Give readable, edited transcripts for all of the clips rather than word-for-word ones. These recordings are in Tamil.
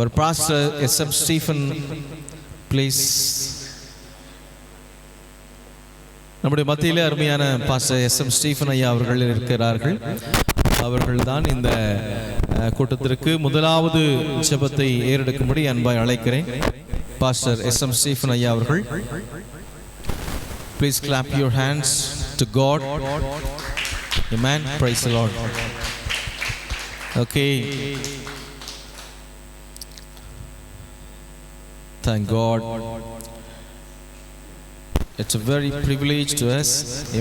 Our pastor S.M. Stephen, please. நம்முடைய மத்தியிலே அருமையான பாஸ்டர் S.M. ஸ்டீஃபன் ஐயா அவர்கள் இருக்கிறார்கள். அவர்கள்தான் இந்த கூட்டத்திற்கு முதலாவது ஜெபத்தை ஏறெடுக்கும்படி அன்பாய் அழைக்கிறேன். Pastor S.M. ஸ்டீஃபன் ஐயா அவர்கள், please clap your hands to God. Amen. Praise the Lord. Okay. Thank God. It's a very privilege to us.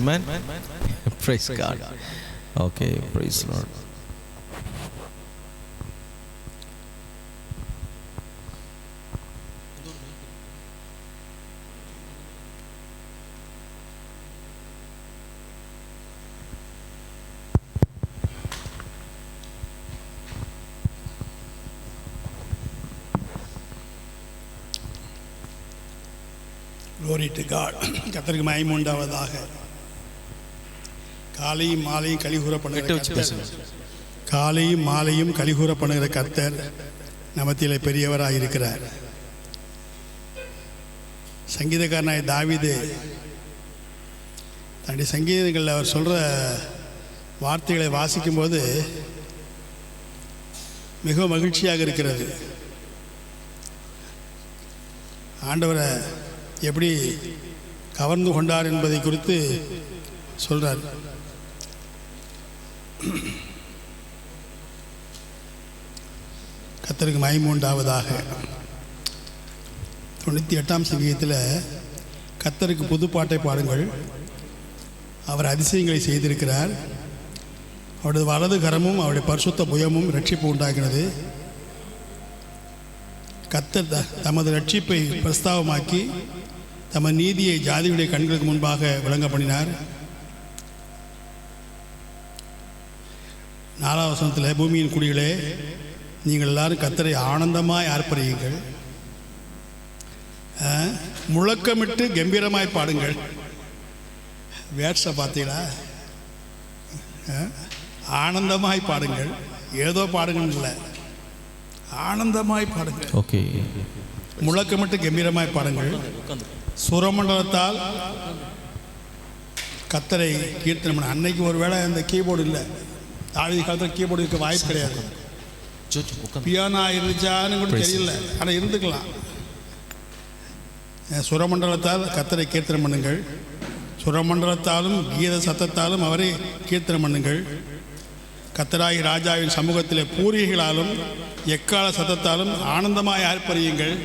Amen. Praise God. Okay, praise the Lord. Glory to God. கர்த்தருக்கு மகிமை உண்டாவதாக. காலையும் மாலையும் கலிகூற பண்ணுகிற கர்த்தர், காலையும் மாலையும் கலிகூற பண்ணுகிற கர்த்தர் நமத்திலே பெரியவராக இருக்கிறார். சங்கீதக்காரனாய தாவீது தன்னுடைய சங்கீதங்களில் அவர் சொல்கிற வார்த்தைகளை வாசிக்கும்போது மிகவும் மகிழ்ச்சியாக இருக்கிறது. ஆண்டவரை எப்படி கவர்ந்து கொண்டார் என்பதை குறித்து சொல்றார். கர்த்தருக்கு மகிமை உண்டாவதாக. 98ஆம் சங்கீதத்தில் கர்த்தருக்கு புதுப்பாட்டை பாடுங்கள், அவர் அதிசயங்களை செய்திருக்கிறார், அவருடைய வலது கரமும் அவருடைய பரிசுத்த புயமும் ரட்சிப்பு உண்டாகிறது. கர்த்தர் தமது ரட்சிப்பை பிரஸ்தாவமாக்கி தமது நீதியை ஜாதிகளுடைய கண்களுக்கு முன்பாக விளங்க பண்ணினார். 4ஆம் வசனத்தில், பூமியின் குடிகளே நீங்கள் எல்லாரும் கர்த்தரை ஆனந்தமாய் ஆர்ப்பரியுங்கள், முழக்கமிட்டு கம்பீரமாய் பாடுங்கள். வேர்ஸை பார்த்தீங்களா? ஆனந்தமாய் பாடுங்கள். ஏதோ பாடுங்கள் இல்லை, ஆனந்தமாய் பாடுங்கள். ஓகே. முழக்கமிட்டு கம்பீரமாய் பாடுங்கள். சுரமண்டலத்தால் கர்த்தரை கீர்த்தனை பண்ண. அன்னைக்கு ஒரு வேளை அந்த கீபோர்டு இல்லை, தாவீது காலத்தில் கீபோர்டு இருக்க வாய்ப்பு கிடையாது. பியானோ இருந்துச்சான்னு கூட தெரியல, ஆனால் இருந்துக்கலாம். சுரமண்டலத்தால் கர்த்தரை கீர்த்தனை பண்ணுங்கள், சுரமண்டலத்தாலும் கீத சத்தத்தாலும் அவரை கீர்த்தனை பண்ணுங்கள். கர்த்தராகி ராஜாவின் சமூகத்தில் பூரிகைகளாலும் எக்கால சத்தத்தாலும் ஆனந்தமாய் ஆர்ப்பரியுங்கள்.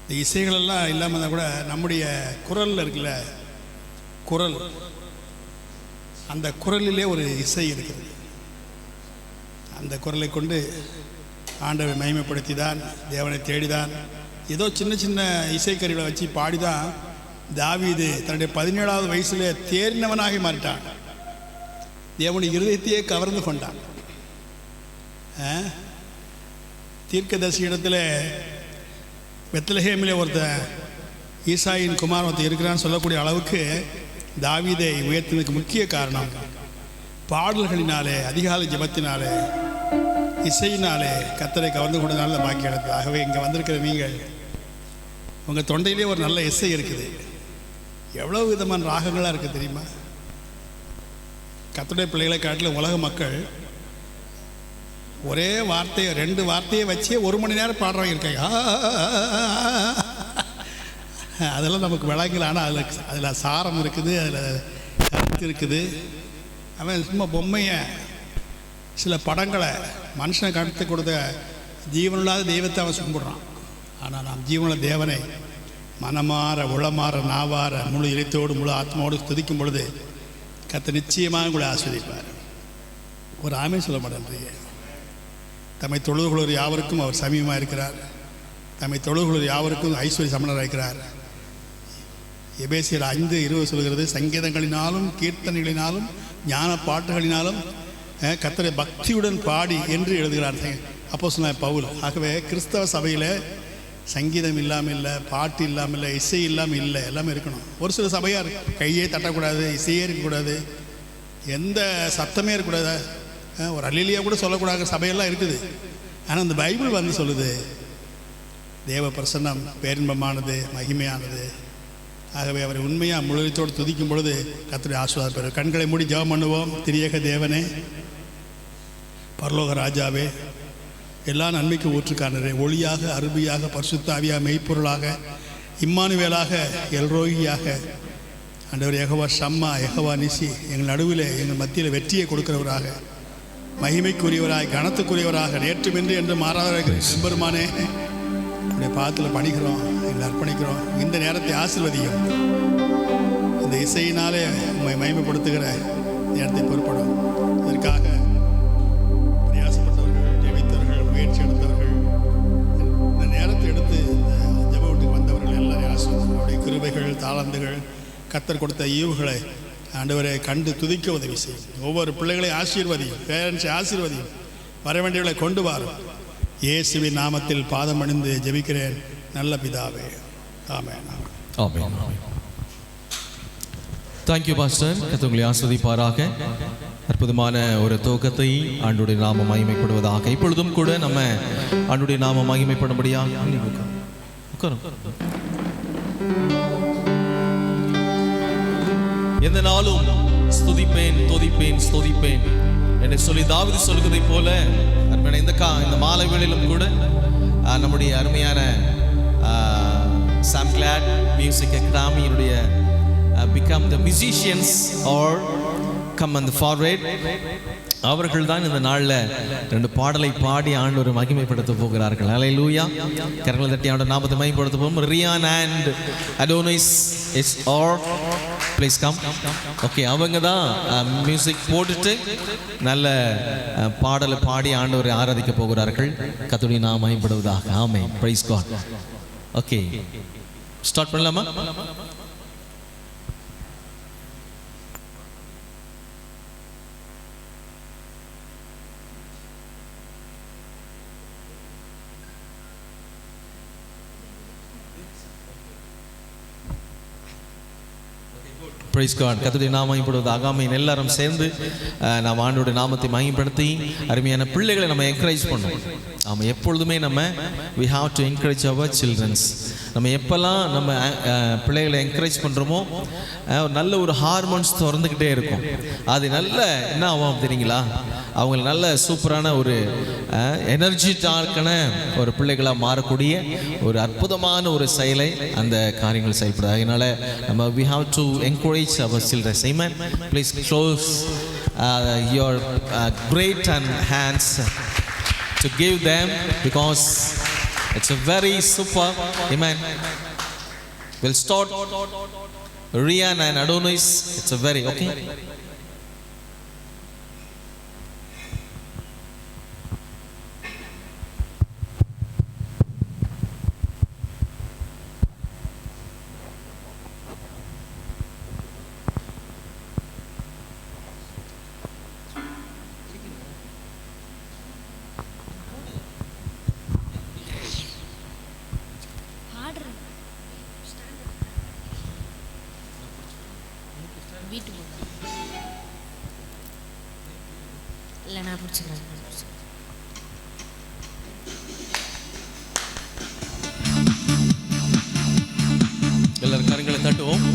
இந்த இசைகளெல்லாம் இல்லாமல் இருந்தால் கூட நம்முடைய குரலில் இருக்குல்ல, குரல், அந்த குரலிலே ஒரு இசை இருக்குது. அந்த குரலை கொண்டு ஆண்டவரை மகிமைப்படுத்தி தான், தேவனை தேடிதான், ஏதோ சின்ன சின்ன இசைக்கருவிகளை வச்சு பாடிதான் தாவீது தன்னுடைய 17ஆவது வயசில் தேறினவனாகி மாறிட்டான். தேவனுடைய இருதயத்தையே கவர்ந்து கொண்டான். தீர்க்கதரிசி இடத்துல பெத்லஹேமில் ஒருத்தன் ஈசாயின் குமார் ஒருத்தர் இருக்கிறான்னு சொல்லக்கூடிய அளவுக்கு தாவீதை உயர்த்தினதுக்கு முக்கிய காரணம் பாடல்களினாலே, அதிகாலை ஜெபத்தினாலே, இசையினாலே கர்த்தரை கவர்ந்து கொண்டதுனால பாக்கி எடுத்தது. ஆகவே இங்கே வந்திருக்கிற நீங்கள், உங்கள் தொண்டையிலே ஒரு நல்ல இசை இருக்குது. எவ்வளோ விதமான ராகங்களாக இருக்குது தெரியுமா? கர்த்தருடைய பிள்ளைகளை காட்டிலும் உலக மக்கள் ஒரே வார்த்தையை, 2 வார்த்தையை வச்சே 1 மணி நேரம் பாடுறவங்க இருக்காங்க. அதெல்லாம் நமக்கு விளங்கல, ஆனால் அதில் சாரம் இருக்குது, அதில் கருத்து இருக்குது. அவன் சும்மா பொம்மையை, சில படங்களை, மனுஷனை கருத்து கொடுத்த ஜீவனில்லாத தெய்வத்தை அவன் கும்பிடுறான். ஆனால் நாம் ஜீவனுள்ள தேவனை மனமாற, உளமாற, நாவார, முழு இறைத்தோடு முழு ஆத்மாவோடு துதிக்கும் பொழுது கர்த்தர் நிச்சயமாக கூட ஆஸ்வதிப்பார். ஒரு ஆமே சொல்ல மாட்டேன்றீங்க. தம்மை தொழுதுகொள்வோர் யாவருக்கும் அவர் சமீபமாக இருக்கிறார். தம்மை தொழுதுகொள்வோர் யாவருக்கும் ஐஸ்வர்ய சமணராக இருக்கிறார். எபேசியர் 5:20 சொல்கிறது, சங்கீதங்களினாலும் கீர்த்தனைகளினாலும் ஞான பாட்டுகளினாலும் கர்த்தரை பக்தியுடன் பாடி என்று எழுதுகிறார் அப்போஸ்தலனாகிய பவுல். ஆகவே கிறிஸ்தவ சபையில் சங்கீதம் இல்லாமல் இல்லை, பாட்டு இல்லாமல் இல்லை, இசை இல்லாமல் இல்லை, எல்லாமே இருக்கணும். ஒரு சில சபையாக கையே தட்டக்கூடாது, இசையே இருக்கக்கூடாது, எந்த சத்தமே இருக்கக்கூடாது, ஒரு அல்லேலூயா கூட சொல்லக்கூடாத சபையெல்லாம் இருக்குது. ஆனால் இந்த பைபிள் வந்து சொல்லுது தேவ பிரசன்னம் பேரின்பமானது, மகிமையானது. ஆகவே அவரை உண்மையாக முழுவத்தோடு துதிக்கும் பொழுது கர்த்தருடைய ஆசீர்வாதம் பெறும். கண்களை மூடி ஜெபம் பண்ணுவோம். திரியேக தேவனே, பரலோக ராஜாவே, எல்லா நன்மைக்கு ஊற்றுக்கானரே, ஒளியாக, அருவியாக, பரிசுத்தாவியாக, மெய்ப்பொருளாக, இம்மானுவேலாக, எல்ரோகியாக, ஆண்டவர் யெகோவா ஷம்மா, யெகோவா நிசி, எங்கள் நடுவில் எங்கள் மத்தியில் வெற்றியை கொடுக்கிறவராக, மகிமைக்குரியவராக, கனத்துக்குரியவராக, நேற்றுமின்றி என்று மாறாத செம்பெருமானே, உடைய பாதத்தில் பணிக்கிறோம், எங்களை அர்ப்பணிக்கிறோம். இந்த நேரத்தை ஆசீர்வதியும். இந்த இசையினாலே உண்மை மகிமைப்படுத்துகிற நேரத்தை பொறுப்படும். இதற்காக பிரயாசப்பட்டவர்கள், ஜெபித்தவர்கள், முயற்சி எடுத்தவர்கள், இந்த நேரத்தை எடுத்து இந்த ஜெப வீட்டுக்கு வந்தவர்கள் எல்லாரையும் ஆசீர்வதியும். அவருடைய கிருபைகள், தாளந்துகள், கர்த்தர் கொடுத்த ஈவுகளை ஆண்டவரை கண்டு துதிக்க உதவி செய்யும். ஒவ்வொரு பிள்ளைகளையும் ஆசீர்வதியும், பேரண்ட்ஸை ஆசீர்வதியும், வர வேண்டியவர்களை கொண்டு வாரும். இயேசுவின் நாமத்தில் பாதம் அணிந்து ஜெபிக்கிறேன் நல்ல பிதாவே, ஆமென். ஆமென். Thank you pastor. கர்த்தர் உங்களை ஆசீர்வதிப்பாராக. அற்புதமான ஒரு துவக்கத்தை ஆண்டுடைய நாமம் மகிமைப்படுவதாக. இப்பொழுதும் கூட நம்ம ஆண்டுடைய நாமம் மகிமைப்படும்படியாக எந்த நாளும் ஸ்துதிப்பேன், துதிப்பேன், ஸ்துதிப்பேன் என்று சொல்லி தாவீது சொல்வதைப் போல இந்த மாலை வேளையிலும் கூட நம்முடைய அருமையான சாம் கிளாட் மியூசிக் அகாடமியினுடைய become the musicians or come on the forward, அவர்கள் தான் இந்த நாளில் 2 பாடலை பாடி ஆண்டவரை மகிமைப்படுத்த போகிறார்கள். ஹல்லேலூயா. கரங்களை தட்டி அவருடைய நாமத்தை மகிமைப்படுத்த போகும். Ryan and Adonis is are please come. Okay, அவங்க தான் மியூசிக் போட்டுட்டு நல்ல பாடலை பாடி ஆண்டவரை ஆராதிக்க போகிறார்கள். கர்த்தருடைய நாமம் மகிமைப்படுவதாக. ஆமென். Praise God. ஓகே, ஸ்டார்ட் பண்ணலாமா? Praise God. கர்த்தருடைய நாமம் மகிமைப்படுவதாக. ஆமென். எல்லாரும் சேர்ந்து நாம் ஆண்டவருடைய நாமத்தை மகிமைப்படுத்தி அருமையான பிள்ளைகளை நம்ம என்கரேஜ் பண்ணணும். ஆமாம், எப்பொழுதுமே நம்ம we have to encourage our children. நம்ம எப்போல்லாம் நம்ம பிள்ளைகளை என்கரேஜ் பண்ணுறோமோ நல்ல ஒரு ஹார்மோன்ஸ் திறந்துக்கிட்டே இருக்கும். அது நல்ல என்ன ஆகும் தெரியுங்களா? அவங்க நல்ல சூப்பரான ஒரு எனர்ஜிட்டான ஒரு பிள்ளைகளாக மாறக்கூடிய ஒரு அற்புதமான ஒரு செயலை அந்த காரியங்கள் செயல்படுது. அதனால நம்ம we have to encourage our children. Amen. Please close your great hands to give them, because it's a very super. Amen. We'll start Rian and Adonis. It's a very okay. இல்லை, நான் பிடிச்சிக்கிறேன். எல்லாரும் கரங்களை தட்டுவோம்.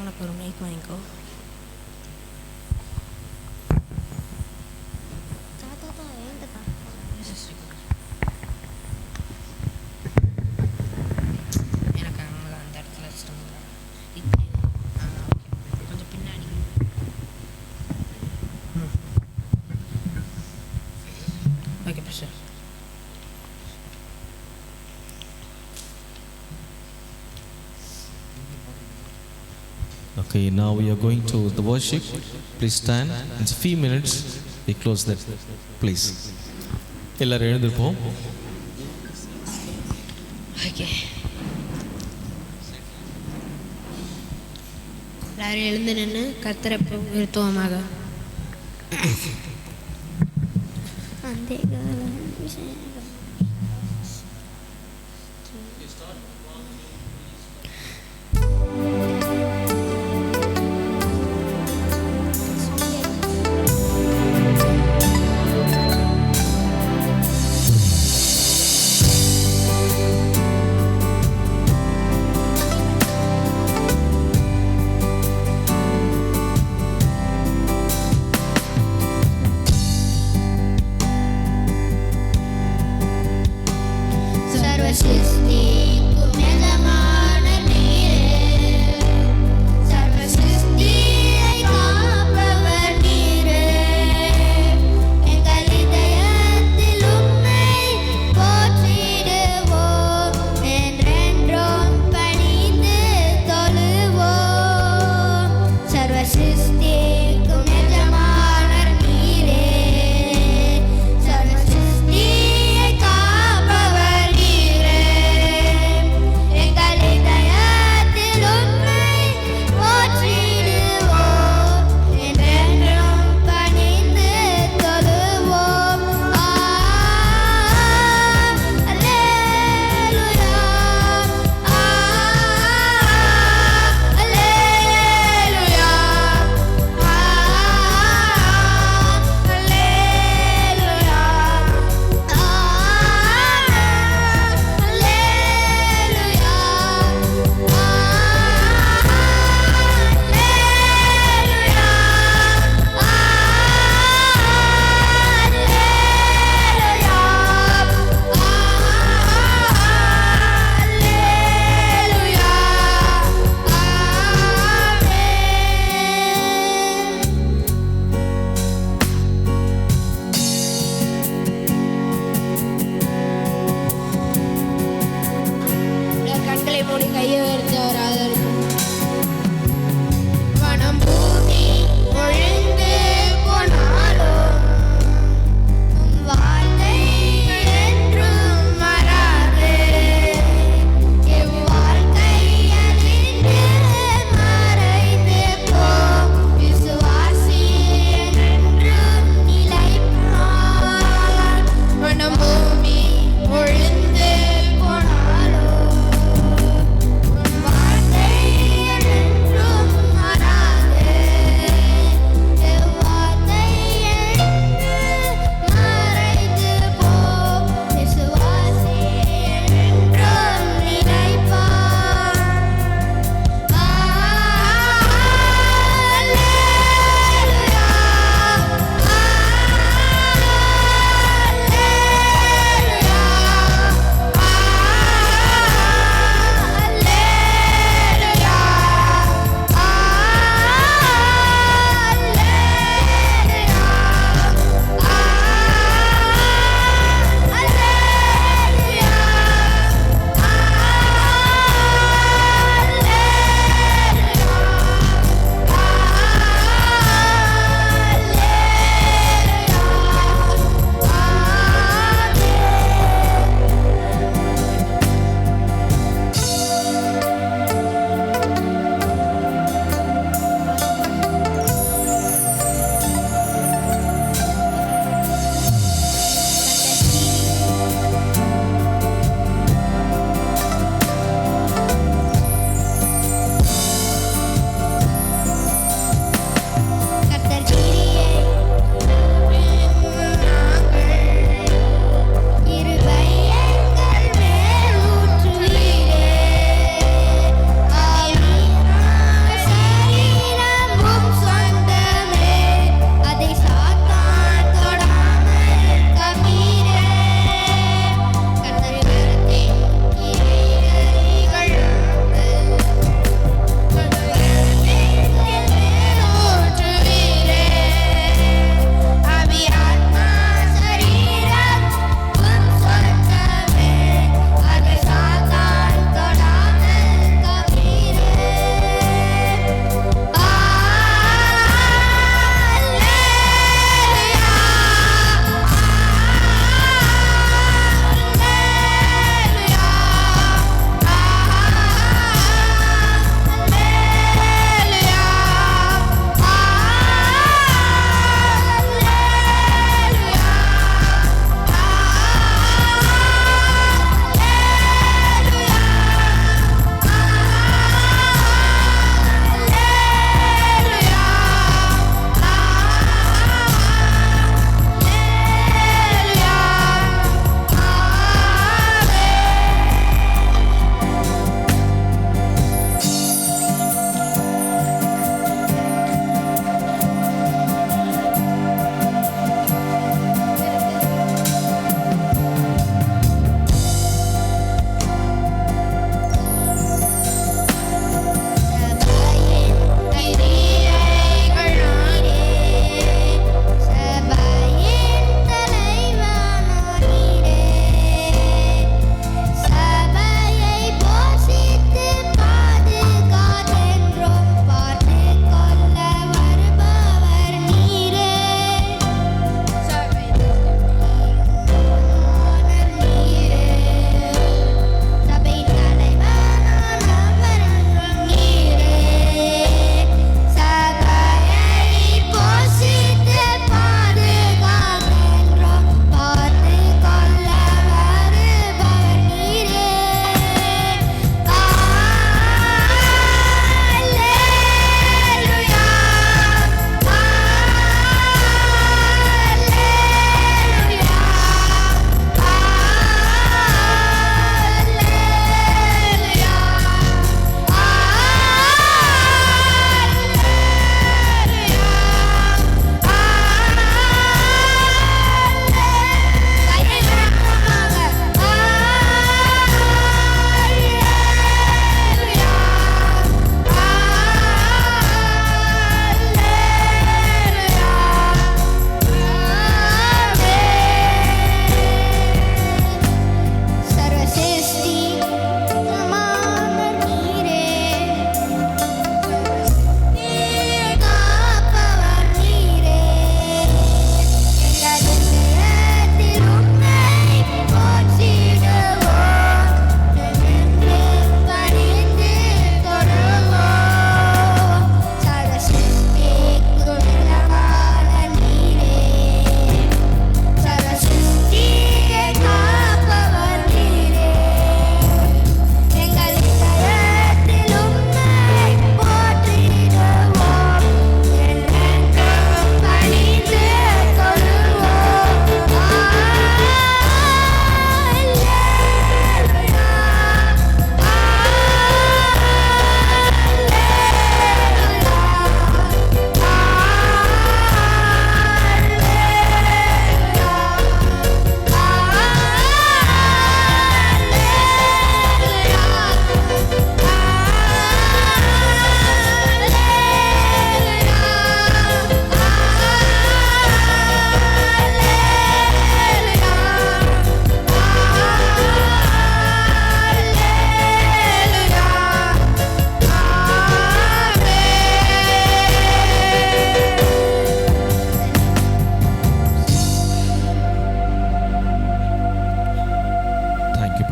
உனக்கு ஒரு மைக் வாங்கிக்கோ. எனக்கு அங்கே அந்த இடத்துல வச்சுட்டோம்ல. கொஞ்சம் பின்னாடி. Okay pressure. Okay, now we are going to the worship. Please stand. In a few minutes, we close that. Please. எல்லாரும் எழுந்திருப்போம். ஓகே, எல்லாரும் எழுந்து நின்று கர்த்தரை உயர்த்துவோமாக.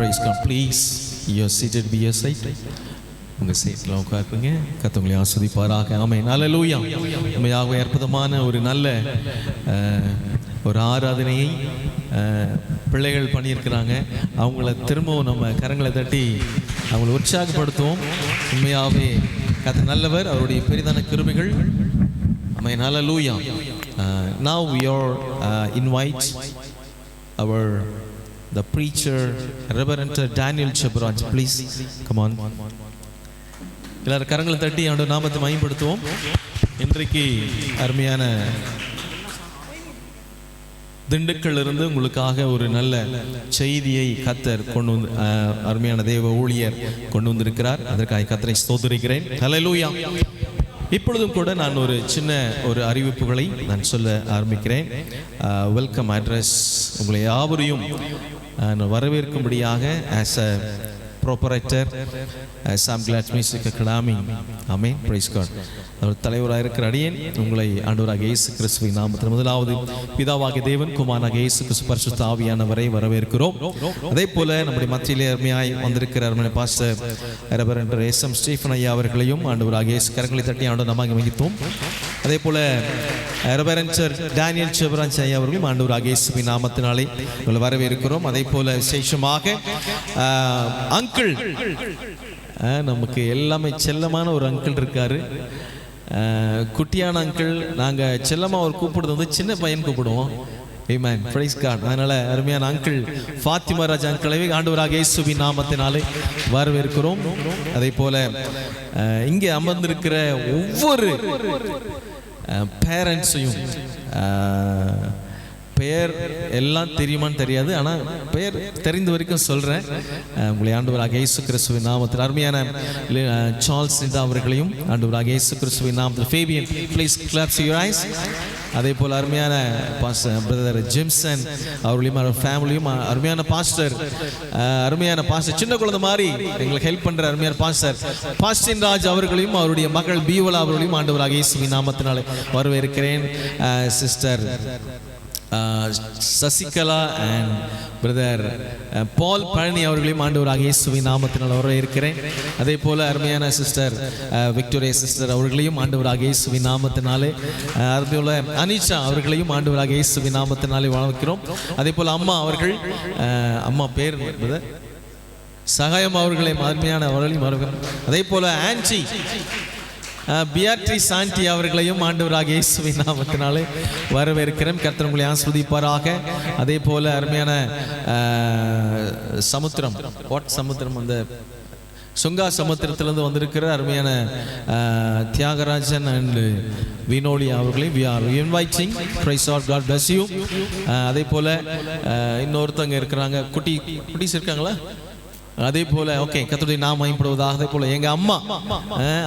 praise God. Please, you are seated, be your seat. உங்கள் சீட்டில் உட்காருங்க. கர்த்தர் ஆஸ்வதிப்பாராக. ஆமென். ஹல்லேலூயா. உண்மையாகவே அற்புதமான ஒரு நல்ல ஒரு ஆராதனையை பிள்ளைகள் பண்ணியிருக்கிறாங்க. அவங்கள திரும்பவும் நம்ம கரங்களை தட்டி அவங்களை உற்சாகப்படுத்துவோம். உண்மையாகவே கர்த்தர் நல்லவர், அவருடைய பெரிதான கிருபைகள். ஆமென். ஹல்லேலூயா. Now we are invite the preacher Reverend Daniel Chabraj. Please come on. எல்லாரும் கரங்களை தட்டி அவருடைய நாமத்தை மகிமைப்படுத்துவோம். இன்றைக்கு அருமையான திண்டுக்கல்லிருந்து உங்களுக்காக ஒரு நல்ல செய்தியை கர்த்தர் கொண்டு வந்து அருமையான தேவ ஊழியர் கொண்டு வந்திருக்கிறார். அதற்காக கர்த்தரை ஸ்தோத்திரிக்கிறேன். ஹல்லேலூயா. இப்பொழுதும் கூட நான் ஒரு சின்ன ஒரு அறிவிப்புகளை நான் சொல்ல ஆரம்பிக்கிறேன். வெல்கம் அட்ரஸ் உங்களை யாவரையும் வரவேற்கும்படியாக as a proprietor Sam Glad's Music Academy. Amen. Praise God. அவர் தலைவராக இருக்கிற அடியேன் உங்களை ஆண்டவராகிய இயேசு கிறிஸ்துவின் நாமத்தில் முதலாவது பிதாவாகிய தேவன் குமாரனாகிய இயேசு கிறிஸ்து பரிசுத்த ஆவியானவரை வரவேற்கிறோம். அதே போல நம்முடைய மத்தியிலே அருமையாய் வந்திருக்கிற அருமையான பாஸ்டர் ரெவரண்ட் SM ஸ்டீஃபன் ஐயா அவர்களையும் ஆண்டவராகிய இயேசு கரங்களை தட்டி ஆண்டவர் நாமத்தை மகிமைப்படுத்துவோம். அதே போல ரெவரண்ட் டேனியல் செபராஜ் ஐயா அவர்களும் ஆண்டவராகிய இயேசுவின் நாமத்தினாலே உங்களை வரவேற்கிறோம். அதே போல விசேஷமாக அங்கிள், நமக்கு எல்லாமே செல்லமான ஒரு அங்கிள் இருக்காரு. குட்டியான அங்கிள். நாங்கள் செல்லமாக அவர் கூப்பிடுறது வந்து சின்ன பையன் கூப்பிடுவோம். ஆமென். Praise God. அதனால அருமையான அங்கிள் ஃபாத்திமா ராஜ் அங்கிளை ஆண்டவராகிய இயேசுவின் நாமத்தினாலே வரவேற்கிறோம். அதே போல இங்கே அமர்ந்திருக்கிற ஒவ்வொரு பேரண்ட்ஸையும் பெயர் எல்லாம் தெரியுமான்னு தெரியாது, ஆனால் பெயர் தெரிந்த வரைக்கும் சொல்கிறேன். உங்களை ஆண்டவராகிய இயேசு கிறிஸ்துவின் நாமத்தில் அருமையான சார்ல்ஸ் நிதா அவர்களையும் ஆண்டவராகிய இயேசு கிறிஸ்துவின் நாமத்தில் Fabian please claps your eyes. அதே போல் அருமையான பாஸ்டர் பிரதர் ஜிம்சன் அவர்களையும் அவர் ஃபேமிலியும், அருமையான பாஸ்டர் சின்ன குழந்தை மாதிரி எங்களுக்கு ஹெல்ப் பண்ணுற அருமையான பாஸ்டின் ராஜ் அவர்களையும் அவருடைய மகள் பியோலா அவர்களையும் ஆண்டவராகிய இயேசுவின் நாமத்தினாலே வரவேற்கிறேன். சிஸ்டர் சசிகலா அண்ட் பிரதர் பால் பழனி அவர்களையும் ஆண்டவராகிய இயேசுவின் நாமத்தினால் வரவேற்கிறேன். அதே போல அருமையான சிஸ்டர் விக்டோரியா சிஸ்டர் அவர்களையும் ஆண்டவராகிய இயேசுவின் நாமத்தினாலே, அதே போல அனிஷா அவர்களையும் ஆண்டவராகிய இயேசுவின் நாமத்தினாலே வரவேற்கிறோம். அதே போல அம்மா அவர்கள், அம்மா பேர் சகாயம் அவர்களை அருமையான அவர்களையும் வரவேற்கிறோம். அதே போல ஆன்டி பியாட்ரிஸ் ஆண்டி அவர்களையும் ஆண்டவராகிய இயேசுவின் நாமத்தினாலே வரவேற்கிறேன். கர்த்தர் உங்களை ஆசீர்வதிப்பாராக. அதே போல அருமையான சமுத்திரம், அந்த சுங்கா சமுத்திரத்திலிருந்து வந்திருக்கிற அருமையான தியாகராஜன் அண்ட் வினோலி அவர்களையும் we are inviting. Praise God. God bless you. அதே போல இன்னொருத்தவங்க இருக்கிறாங்க, குட்டீஸ் இருக்காங்களா? அதே போல ஓகே, கர்த்தருடைய நாமம் மகிமைப்படுவதாக. அதே போல எங்க அம்மா,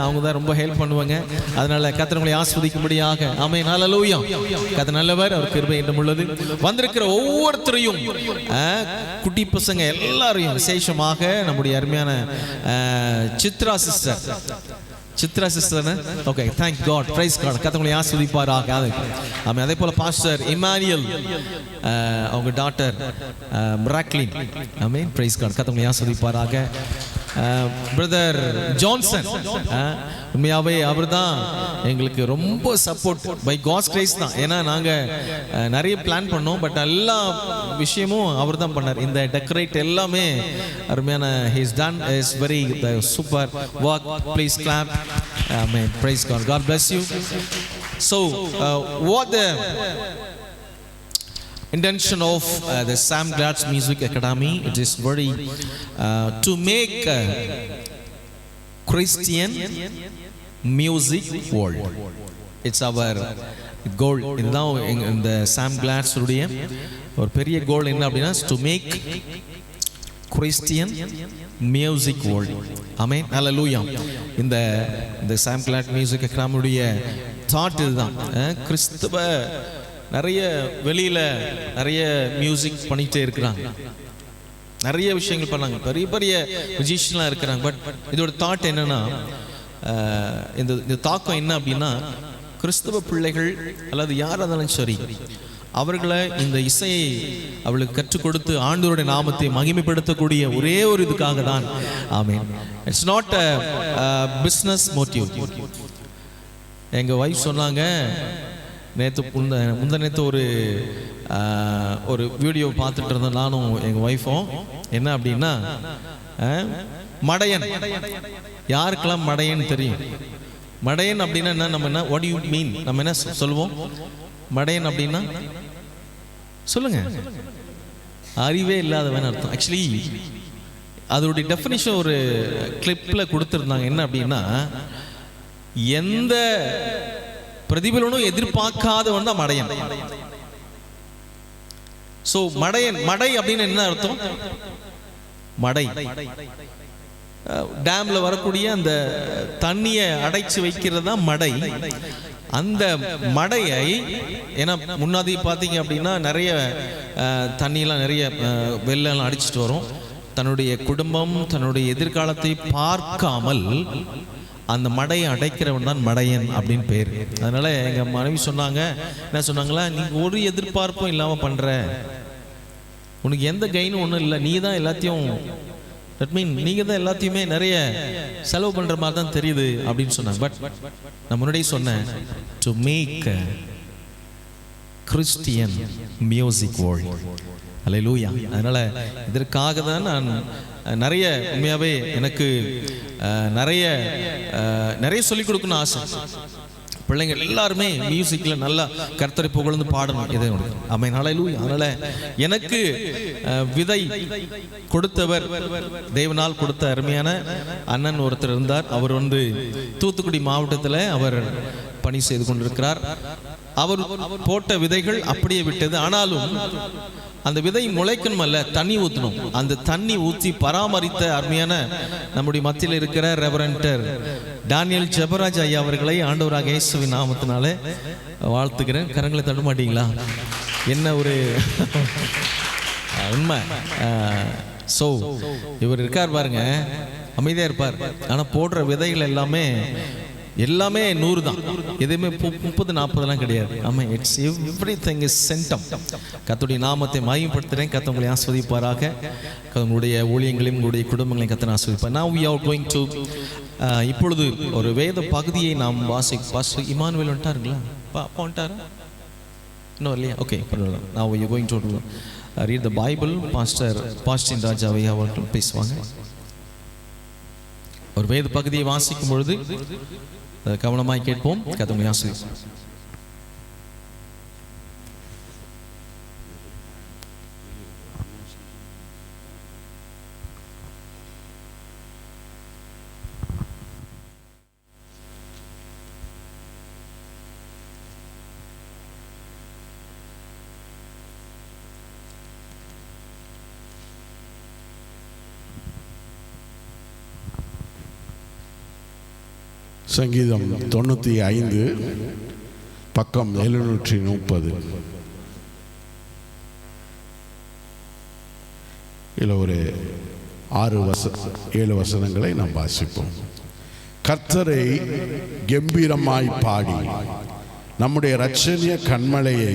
அவங்க தான் ரொம்ப ஹெல்ப் பண்ணுவாங்க. அதனால கர்த்தர் உங்களை ஆசீர்வதிக்கும்படியாக. ஆமென். ஹல்லேலூயா. கர்த்தர் நல்லவர், அவர் கிருபை என்றும் உள்ளது. வந்திருக்கிற ஒவ்வொருத்தரையும், குட்டி பசங்க எல்லாரையும், விசேஷமாக நம்முடைய அருமையான Chitra sister okay, thank God, praise God. கர்த்தர் உங்களை ஆசீர்வதிப்பாராக. ஆமென். அதே போல பாஸ்டர் இமானுவேல், அவங்க டாட்டர் பிராக்லின். ஆமென். Praise God. கர்த்தர் உங்களை ஆசீர்வதிப்பாராக. பிரதர் ஜான்சன், உண்மையாகவே அவர் தான் எங்களுக்கு ரொம்ப சப்போர்ட், பை காட்ஸ் கிரேஸ் தான். ஏன்னா நாங்கள் நிறைய பிளான் பண்ணோம், பட் எல்லா விஷயமும் அவர் தான் பண்ணார். இந்த டெக்கரேட் எல்லாமே அருமையான he's done is very super work. Please clap. Amen. Praise God. God bless you. So what the intention of the Sam Glad's Music Academy, it is very to make Christian music world. It's our goal. இதுதான் இந்த Sam Glad's உடைய ஒரு பெரிய கோல். என்ன அப்படின்னா to make Christian music world. Amen. Hallelujah. இந்த Sam Glad Music Academy உடைய தாட் இதுதான். கிறிஸ்தவ நிறைய வெளியில் நிறைய மியூசிக் பண்ணிகிட்டே இருக்கிறாங்க, நிறைய விஷயங்கள் பண்ணாங்க, பெரிய பெரிய மியூசிஷியன்லாம் இருக்கிறாங்க. பட் இதோட தாட் என்னன்னா, இந்த தாக்கம் என்ன அப்படின்னா, கிறிஸ்தவ பிள்ளைகள் அல்லது யார் இருந்தாலும் சரி, அவர்களை இந்த இசையை அவளுக்கு கற்றுக் கொடுத்து ஆண்டவருடைய நாமத்தை மகிமைப்படுத்தக்கூடிய ஒரே ஒரு இதுக்காக தான். ஆமென். It's not a business motive. எங்கள் ஒய்ஃப் சொன்னாங்க, முந்த நேற்று ஒரு வீடியோ பார்த்துட்டு இருந்தோம் நானும் எங்கள் ஒய்ஃபும். என்ன அப்படின்னா, மடையன், யாருக்கெல்லாம் மடையன் தெரியும்? மடையன் அப்படின்னா என்ன? நம்ம என்ன, வாட் யூ மீன், நம்ம என்ன சொல்லுவோம்? மடையன் அப்படின்னா சொல்லுங்க. அறிவே இல்லாதவன் அர்த்தம். ஆக்சுவலி அதோடைய டெஃபினிஷன் ஒரு கிளிப்பில் கொடுத்துருந்தாங்க. என்ன அப்படின்னா, எந்த பிரதிபலனும் எதிர்பார்க்காதவன் தான் மடையன். ஸோ மடையன், மடை அப்படின்னு என்ன அர்த்தம்? மடை, டேம்ல வரக்கூடிய அந்த தண்ணியை அடைச்சு வைக்கிறது தான் மடை. அந்த மடையை, ஏன்னா முன்னாடி பார்த்தீங்க அப்படின்னா நிறைய தண்ணியெல்லாம் நிறைய வெள்ளம் அடிச்சுட்டு வரும். தன்னுடைய குடும்பம், தன்னுடைய எதிர்காலத்தை பார்க்காமல் அந்த மடையை அடைக்கிறவன் தான் மடையன் அப்படின்னு பேர். அதனால எங்க மனைவி சொன்னாங்க, என்ன சொன்னாங்களா, நீ ஒரு எதிர்பார்ப்பும் இல்லாம பண்ற, உனக்கு எந்த கெயினும் ஒன்றும் இல்லை, நீ தான் எல்லாத்தையும், தட் மீன் நீங்க தான் எல்லாத்தையுமே நிறைய செலவு பண்ற மாதிரி தான் தெரியுது அப்படின்னு சொன்னாங்க. பட் நான் முன்னாடியே சொன்னேன், to make Christian music world. அல்லேலூயா. அதனால இதற்காக தான் நான் நிறைய, உண்மையாவே எனக்கு நிறைய சொல்லிக் கொடுக்கணும்னு ஆசை. பிள்ளைங்க எல்லாருமே மியூசிக்ல நல்லா கர்த்தரை புகழ்ந்து பாடணும். இதை ஆமென். ஹல்லேலூயா. அதனால எனக்கு விதை கொடுத்தவர், தேவனால் கொடுத்த அருமையான அண்ணன் ஒருத்தர் இருந்தார். அவர் தூத்துக்குடி மாவட்டத்தில் அவர் பணி செய்து கொண்டிருக்கிறார். அவர் போட்ட விதைகள் அப்படியே விட்டது. ஆனாலும் அந்த விதை முளைக்கணும் அல்ல, தண்ணி ஊற்றணும். அந்த தண்ணி ஊற்றி பராமரித்த அருமையான நம்முடைய மத்தியில் இருக்கிற ரெவரண்டர் டானியல் ஜெபராஜ் ஐயா அவர்களை ஆண்டவராக இயேசுவின் நாமத்தினாலே வாழ்த்துக்கிறேன். கரங்களை தட்ட மாட்டீங்களா? என்ன ஒரு உண்மை. ஸோ இவர் இருக்கார் பாருங்க, அமைதியாக இருப்பார். ஆனால் போடுற விதைகள் எல்லாமே 100 தான். எதுவுமே 30-40 கிடையாது. ஆமாம், இட்ஸ் எவ்ரிதிங் இஸ் சென்டம். கர்த்தருடைய நாமத்தை மகிமைப்படுத்துகிறேன். கர்த்தர் உங்களை ஆஸ்வதிப்பாராக. உங்களுடைய ஊழியங்களையும் உங்களுடைய குடும்பங்களையும் கர்த்தர் ஆஸ்வதிப்பார். Now we are going to இப்பொழுது ஒரு வேத பகுதியை நாம் பாஸ்டர் இமானுவேல் வந்துட்டாருங்களா? வந்துட்டாரா? இன்னும் இல்லையா? ஓகே, பரவாயில்ல. Now we are going to read the Bible. Pastor ராஜாவை அவர்கள் பேசுவாங்க. ஒரு வேத பகுதியை வாசிக்கும் பொழுது கவனமாய் கேட்போம். கர்த்தர் ஆசீர்வதிப்பார். சங்கீதம் 95 பக்கம் 730. இதில் ஒரு 7 வசனங்களை நாம் வாசிப்போம். கர்த்தரை கம்பீரமாய் பாடி நம்முடைய இரட்சணிய கன்மலையை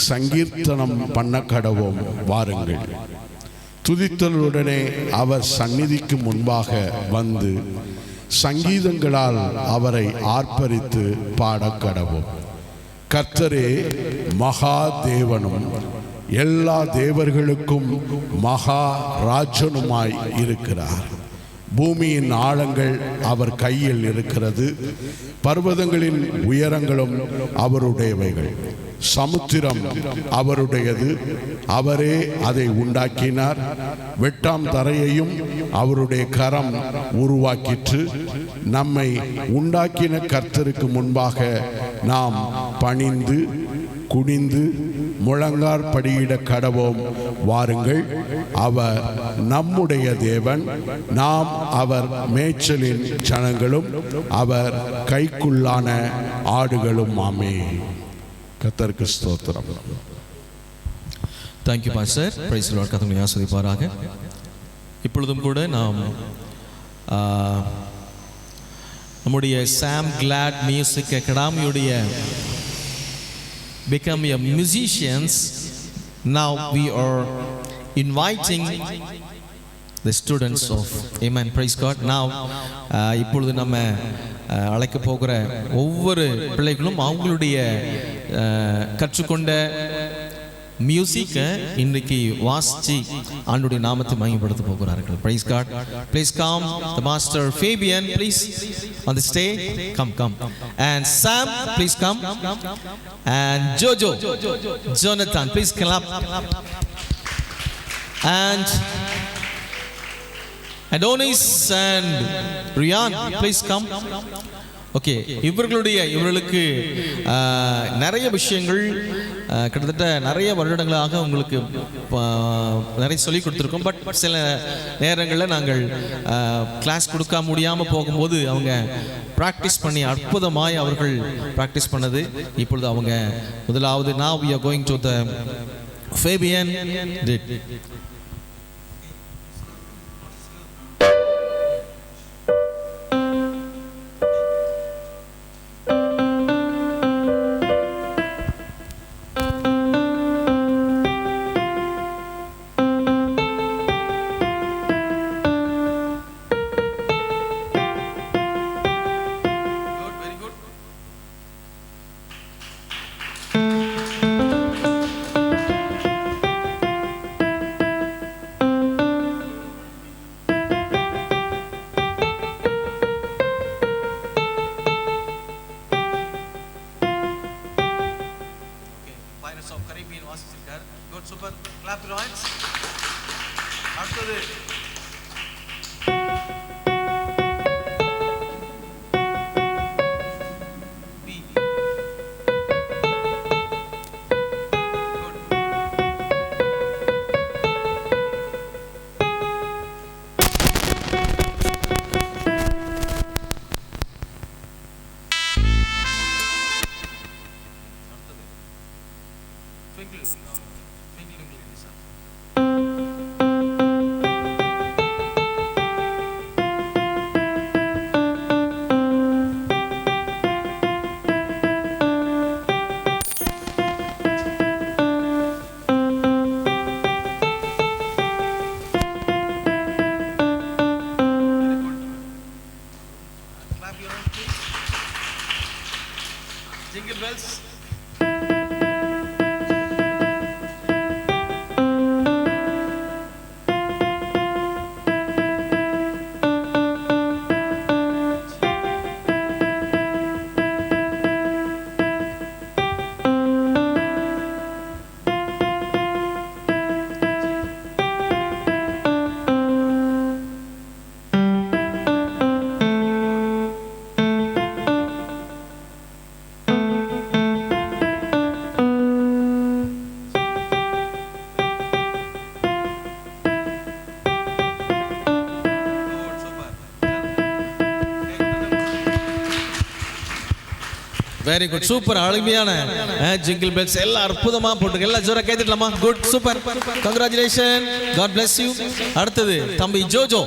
சங்கீர்த்தனம் பண்ண கடவோம் வாருங்கள். துதித்தலுடனே அவர் சந்நிதிக்கு முன்பாக வந்து சங்கீதங்களால் அவரை ஆர்ப்பரித்து பாடக் கடவோம். கர்த்தரே மகா தேவனும் எல்லா தேவர்களுக்கும் மகா ராஜனுமாய் இருக்கிறார். பூமியின் ஆழங்கள் அவர் கையில் இருக்கிறது, பர்வதங்களின் உயரங்களும் அவருடையவைகள். சமுத்திரம் அவருடையது, அவரே அதை உண்டாக்கினார். வெட்டாம் தரையையும் அவருடைய கரம் உருவாக்கிற்று. நம்மை உண்டாக்கின கர்த்தருக்கு முன்பாக நாம் பணிந்து குனிந்து முழங்கார் படியிட கடவோம் வாருங்கள். அவர் நம்முடைய தேவன், நாம் அவர் மேய்ச்சலின் ஜனங்களும் அவர் கைக்குள்ளான ஆடுகளும் ஆமே. கர்த்தருக்கு ஸ்தோத்திரம். Thank you pastor. Praise the Lord. கர்த்தர் ஆசீர்வதிப்பாராக. இப்பொழுதும் கூட நாம் நம்முடைய சாம் கிளாட் மியூசிக் அகாடமியுடைய become a musicians, now we are inviting the students of Amen, praise God. Now இப்பொழுது நம்ம அழைக்க போகிற ஒவ்வொரு பிள்ளைகளும் அவங்களுடைய கற்றுக்கொண்ட மியூசிக்கை இன்றைக்கு வாசிச்சு ஆண்டுடைய நாமத்தை மகிமைப்படுத்த போகிறார்கள். Praise God. Please come, the master Fabian, please on the stage. Come. And Sam, please come. And Jojo, Jonathan, please clap. And Adonis and Rian, please come. Okay, இவர்களுக்கு நிறைய விஷயங்கள் கிட்டத்தட்ட நிறைய வருடங்களாக உங்களுக்கு நிறைய சொல்லி கொடுத்துருக்கோம். பட் சில நேரங்களில் நாங்கள் கிளாஸ் கொடுக்க முடியாமல் போகும்போது அவங்க ப்ராக்டிஸ் பண்ணி அற்புதமாய் அவர்கள் ப்ராக்டிஸ் பண்ணது. இப்பொழுது அவங்க முதலாவது now we are going to the Fabian did. Good, super. Clap your hands. அடுத்தது jingle bells. Very good, super. அருமையான ஜிங்கிள் பெல்ஸ் எல்லாம் அற்புதமா போட்டு எல்லாம் ஜோரா கைதட்டலாமா? Good, super, congratulation, God bless you. அடுத்தது தம்பி ஜோஜோ.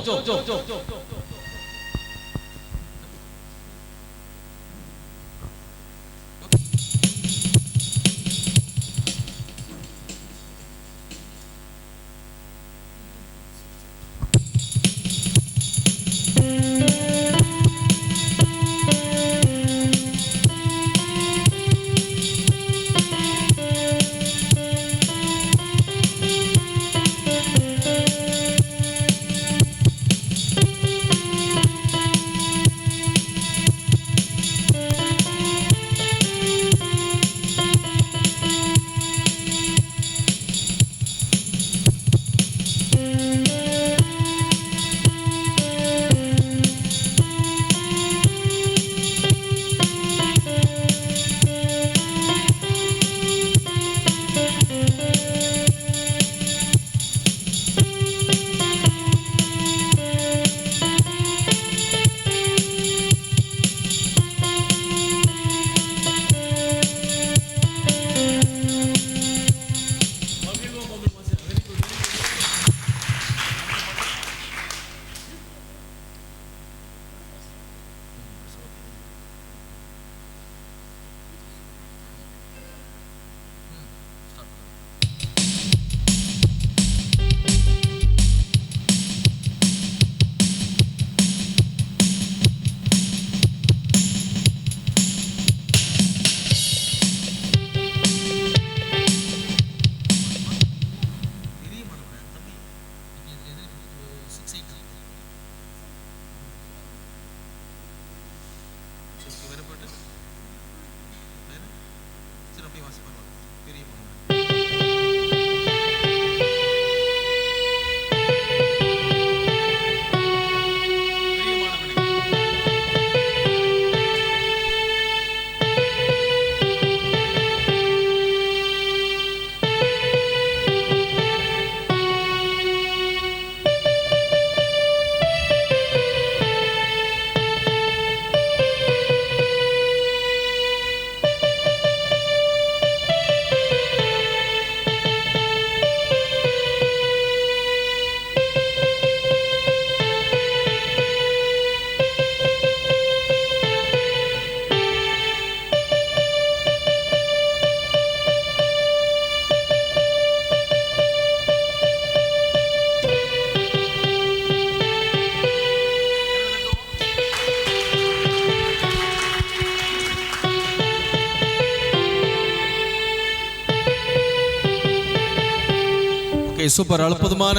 சூப்பர், அற்புதமான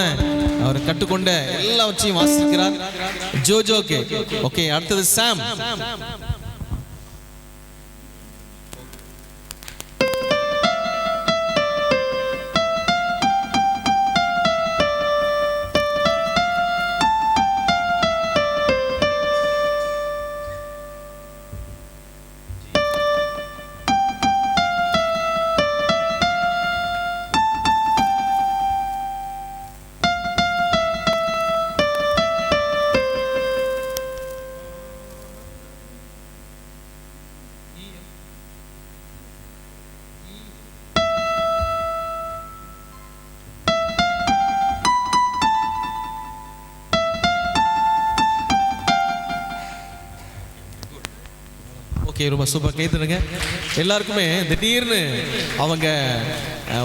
அவர் கற்றுக்கொண்ட எல்லாவற்றையும் வாசிக்கிறார் ஜோஜோக்கு. ஓகே, அடுத்தது சாம். ஓகே, ரொம்ப சூப்பர், கேட்டுருங்க. எல்லாருக்குமே திடீர்னு அவங்க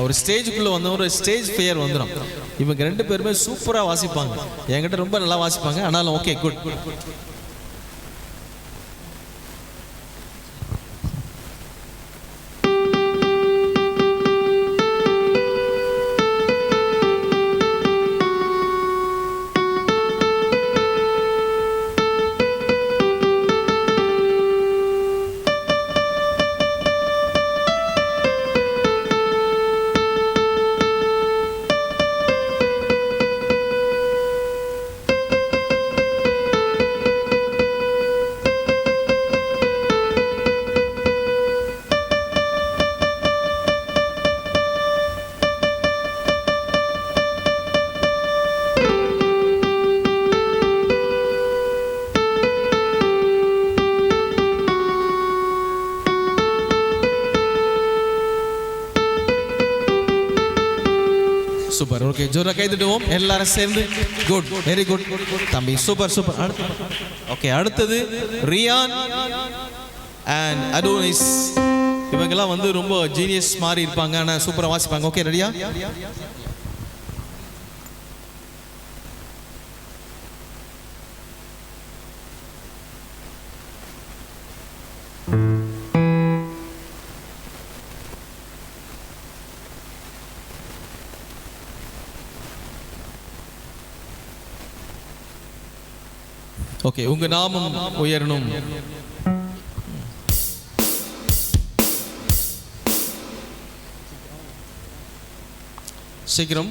ஒரு ஸ்டேஜுக்குள்ளே வந்த ஒரு ஸ்டேஜ் ஃபியர் வந்துடும். இவங்க ரெண்டு பேருமே சூப்பராக வாசிப்பாங்க, என்கிட்ட ரொம்ப நல்லா வாசிப்பாங்க. ஆனாலும் ஓகே, குட். சூப்பர், ஓகே, ஜோரா கை தட்டுவோம் எல்லாரும் சேர்ந்து. குட், வெரி குட் தம்பி, சூப்பர் சூப்பர். ஓகே, அடுத்தது ரியான் அண்ட் அடோனிஸ். இவங்கெல்லாம் வந்து ரொம்ப ஜீனியஸ் மாதிரி இருப்பாங்க, ஆனால் சூப்பராக வாசிப்பாங்க. ஓகே, ரெடியா? ஓகே, உங்க நாமம் உயரணும். சீக்கிரம்.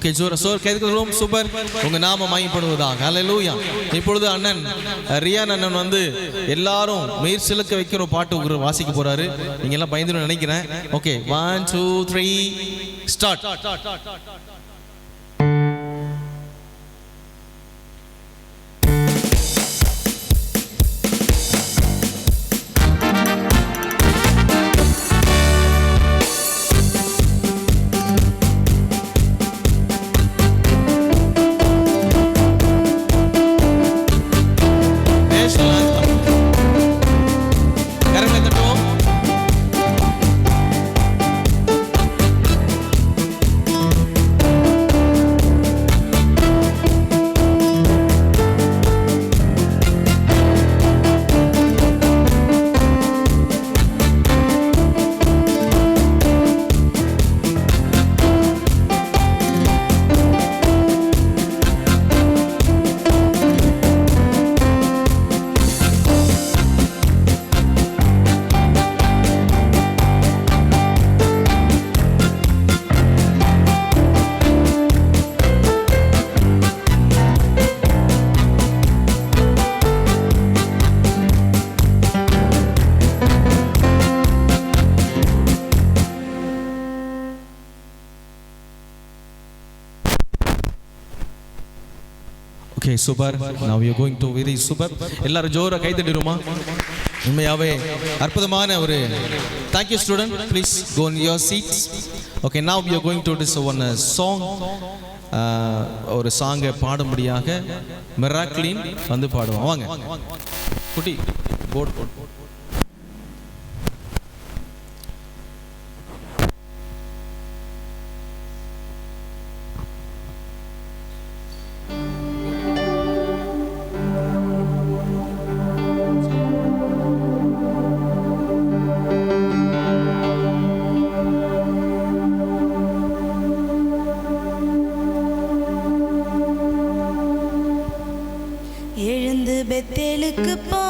ஓகே, சோர் கேட்கிறோம். சூப்பர், உங்க நாம மகிமைப்படுவதாக. ஹல்லேலூயா. இப்பொழுது அண்ணன் ரியான் அண்ணன் வந்து எல்லாரும் மேற் சிலுக்க வைக்கிற பாட்டு வாசிக்க போறாரு. நீங்க எல்லாம் பயந்துன்னு நினைக்கிறேன். Okay, 1 2 3 start. Okay, super. Now we are going to very super. எல்லாரும் ஜோரா கை தட்டிடுமா? உண்மையாவே அற்புதமான ஒரு thank you student. Please go on your seats. Okay, now we are going to this one song. ஒரு சாங்கை பாடும்படியாக மிராக்லின் வந்து பாடுவோம். வாங்க குட்டி போட். எழுந்து பெத்தேலுக்கு போ,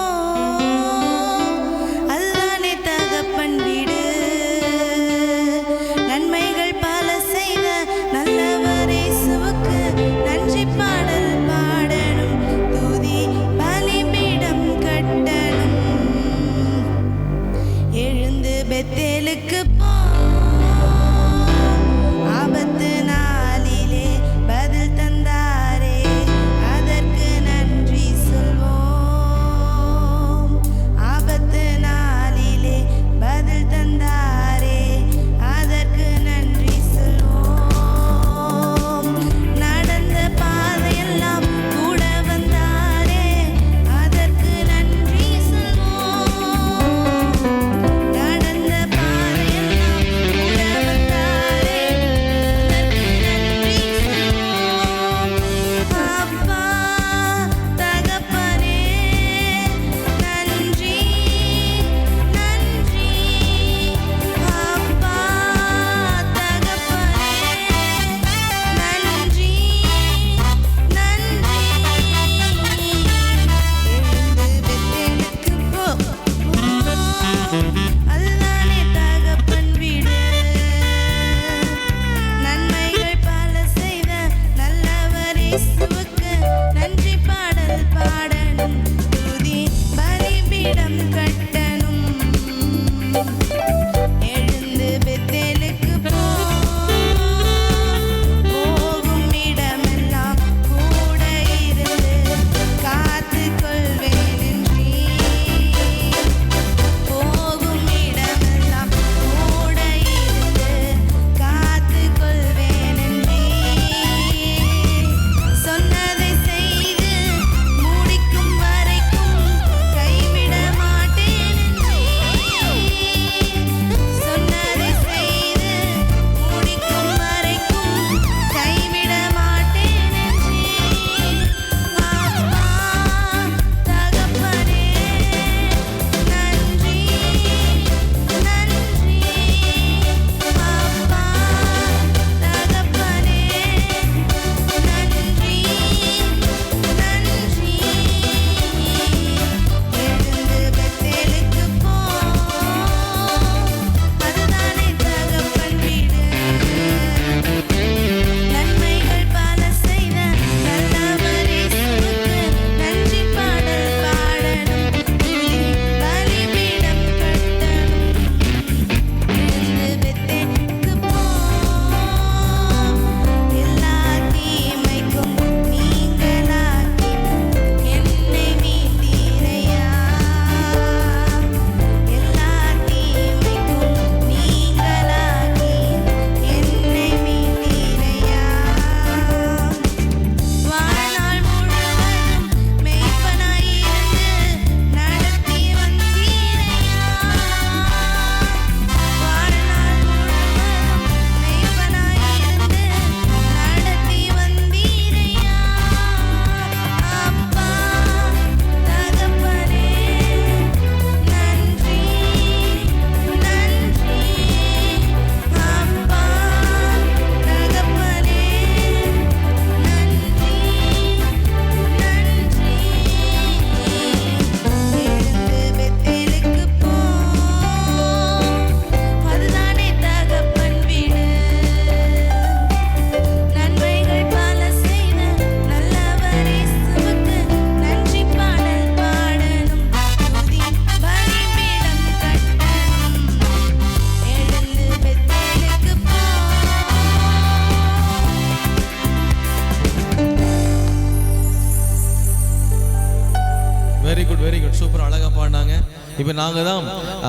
இப்போ நாங்கள் தான்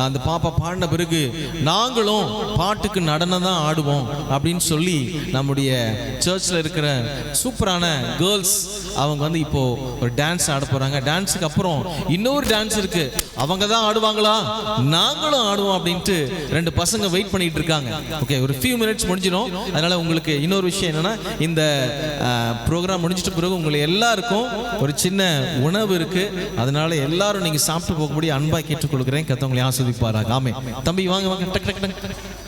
அந்த பாப்பா பாடின பிறகு நாங்களும் பாட்டுக்கு நடனம் தான் ஆடுவோம் அப்படின்னு சொல்லி நம்முடைய சர்ச்சில் இருக்கிற சூப்பரான கேர்ள்ஸ் அவங்க வந்து இப்போ ஒரு டான்ஸ் ஆட போறாங்க. டான்ஸுக்கு அப்புறம் இன்னொரு டான்ஸ் இருக்கு, அவங்க தான் ஆடுவாங்களா நாங்களும் ஆடுவோம் அப்படின்ட்டு 2 பசங்க வெயிட் பண்ணிட்டு இருக்காங்க. ஓகே, ஒரு ஃபியூ மினிட்ஸ் முடிஞ்சிடும். அதனால உங்களுக்கு இன்னொரு விஷயம் என்னன்னா, இந்த ப்ரோக்ராம் முடிஞ்சிட்ட பிறகு உங்களுக்கு எல்லாருக்கும் ஒரு சின்ன உணவு இருக்கு. அதனால எல்லாரும் நீங்க சாப்பிட்டு போகக்கூடிய அன்பாய் கேட்டுக் கொள்கிறேன். கர்த்தர் ஆசீர்வதிப்பாராக. ஆமென். தம்பி வாங்க வாங்க, டக் டக் டக்.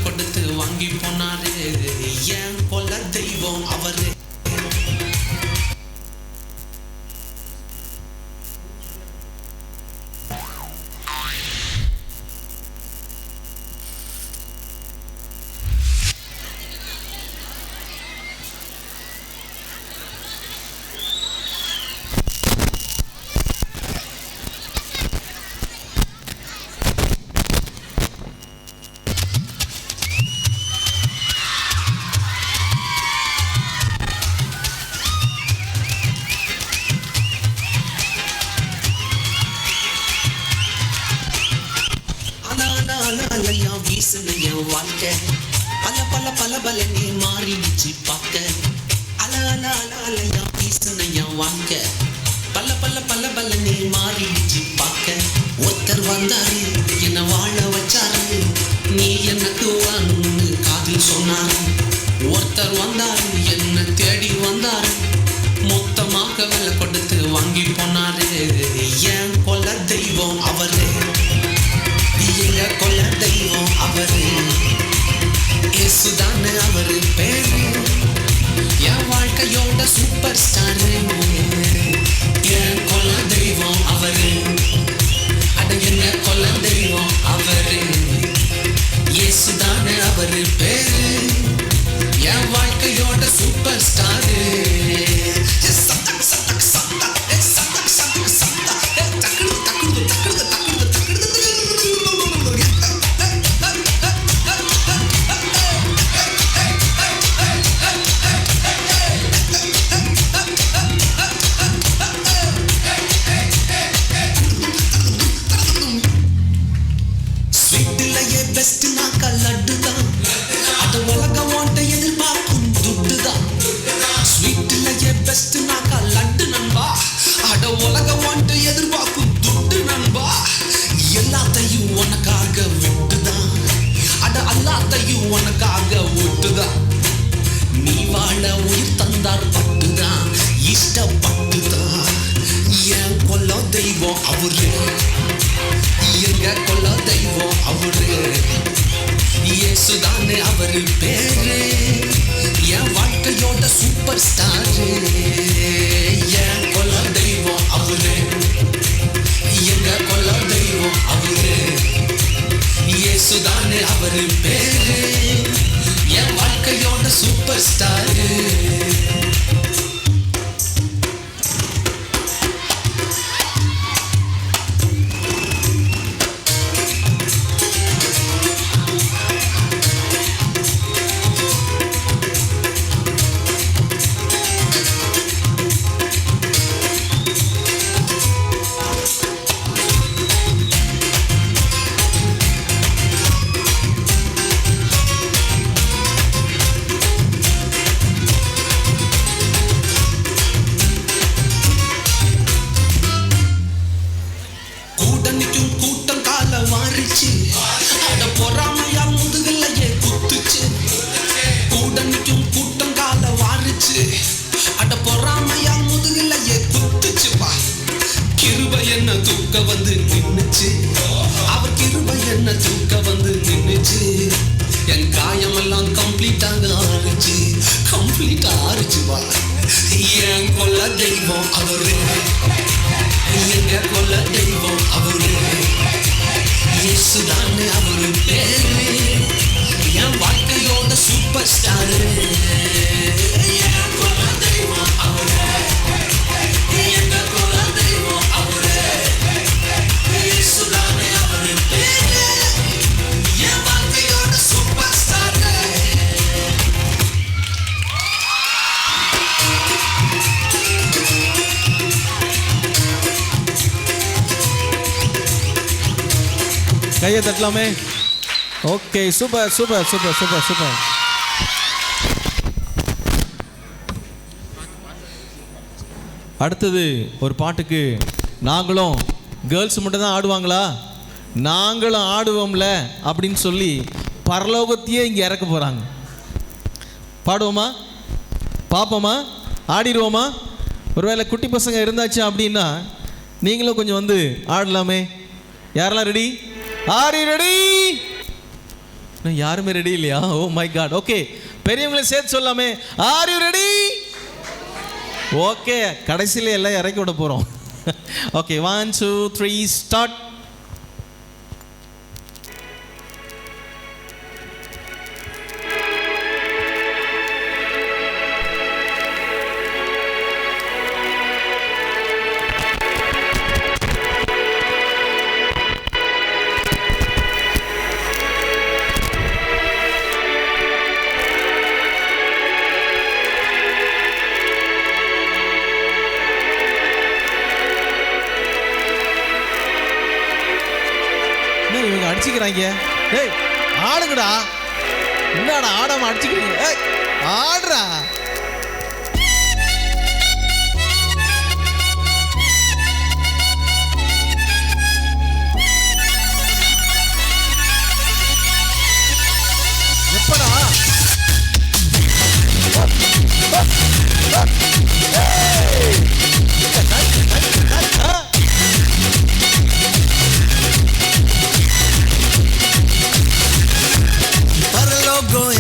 கொடுத்து வாங்கி போனாரு ஏன் கொல்ல தெய்வம் அவரு. வாழ்க்கை பல பல பல பலனே மாறிடுச்சு பார்க்க. அல அல அல அலையா வீசுனையா வாழ்க்கை பல பல பல பலனே மாறிடுச்சு பார்க்க. ஒருத்தர் வந்தாரு என்ன வாழ வச்சாரு, நீ எனக்கு வான்னு காதில் சொன்னாரு. ஒருத்தர் வந்தாரு என்ன தேடி வந்தாரு, மொத்தமாக விலை கொடுத்து வாங்கி போனாரு. ஏன் கொல்ல தெய்வம் அவரு, எங்க கொல்ல தெய்வம் அவரு. இயேசுதானே அவரு பேரு, என் வாழ்க்கையோட சூப்பர் ஸ்டாரு. என் கொல்ல தெய்வம் அவரு, அட என்ன கொல்ல தெய்வம் அவரு. இயேசுதானே அவரு பேரு, என் வாழ்க்கையோட அவரு, எங்க கொல்ல தெய்வம் அவரு, இயேசுதானே அவரு பேரு, என் வாழ்க்கையோட சூப்பர் ஸ்டாரு. என் கொல்ல தெய்வம் அவரு, எங்க கொல்ல தெய்வம் அவரு, இயேசுதானே அவரு பேரு, என் வாழ்க்கையோட சூப்பர் ஸ்டாரு. என் காயமெல்லாம் கம்ப்ளீட்டாக ஆறுச்சுவா. என் கொல்ல தெய்வம் அவரு, எங்க கொல்ல தெய்வம் அவரு, இயேசுதானே அவரு பேரு, என் வாழ்க்கையோட சூப்பர் ஸ்டாரு. என் கொல்ல தெய்வம் அவரு, எங்க கொல்ல தெய்வம் அவரு, இயேசுதானே அவரு பேரு, என் வாழ்க்கையோட சூப்பர் ஸ்டாரு. கையை தட்டலாமே. Okay, super super super super super. அடுத்தது ஒரு பாட்டுக்கு நாங்களும் கேர்ள்ஸ் மட்டும் தான் ஆடுவாங்களா, நாங்களும் ஆடுவோம்ல அப்படின்னு சொல்லி பரலோகத்தையே இங்கே இறக்க போகிறாங்க. பாடுவோமா, பார்ப்போமா, ஆடிடுவோமா? ஒருவேளை குட்டி பசங்க இருந்தாச்சு அப்படின்னா நீங்களும் கொஞ்சம் வந்து ஆடலாமே. யாரெல்லாம் ரெடி? Are you ready? யாருமே ரெடி இல்லையா? Oh my God. ஓகே, பெரியவங்களை சேர்த்து சொல்லாமே. Are you ready? ஓகே, கடைசியில் எல்லாம் இறக்கி விட போகிறோம். Okay, 1 2 3 start. இவங்க அடிச்சுக்கிறாங்க. ஏய் ஆடுங்கடா, என்னடா ஆடாம அடிச்சுக்கிறீங்க? ஏய் ஆடுறா. எப்படா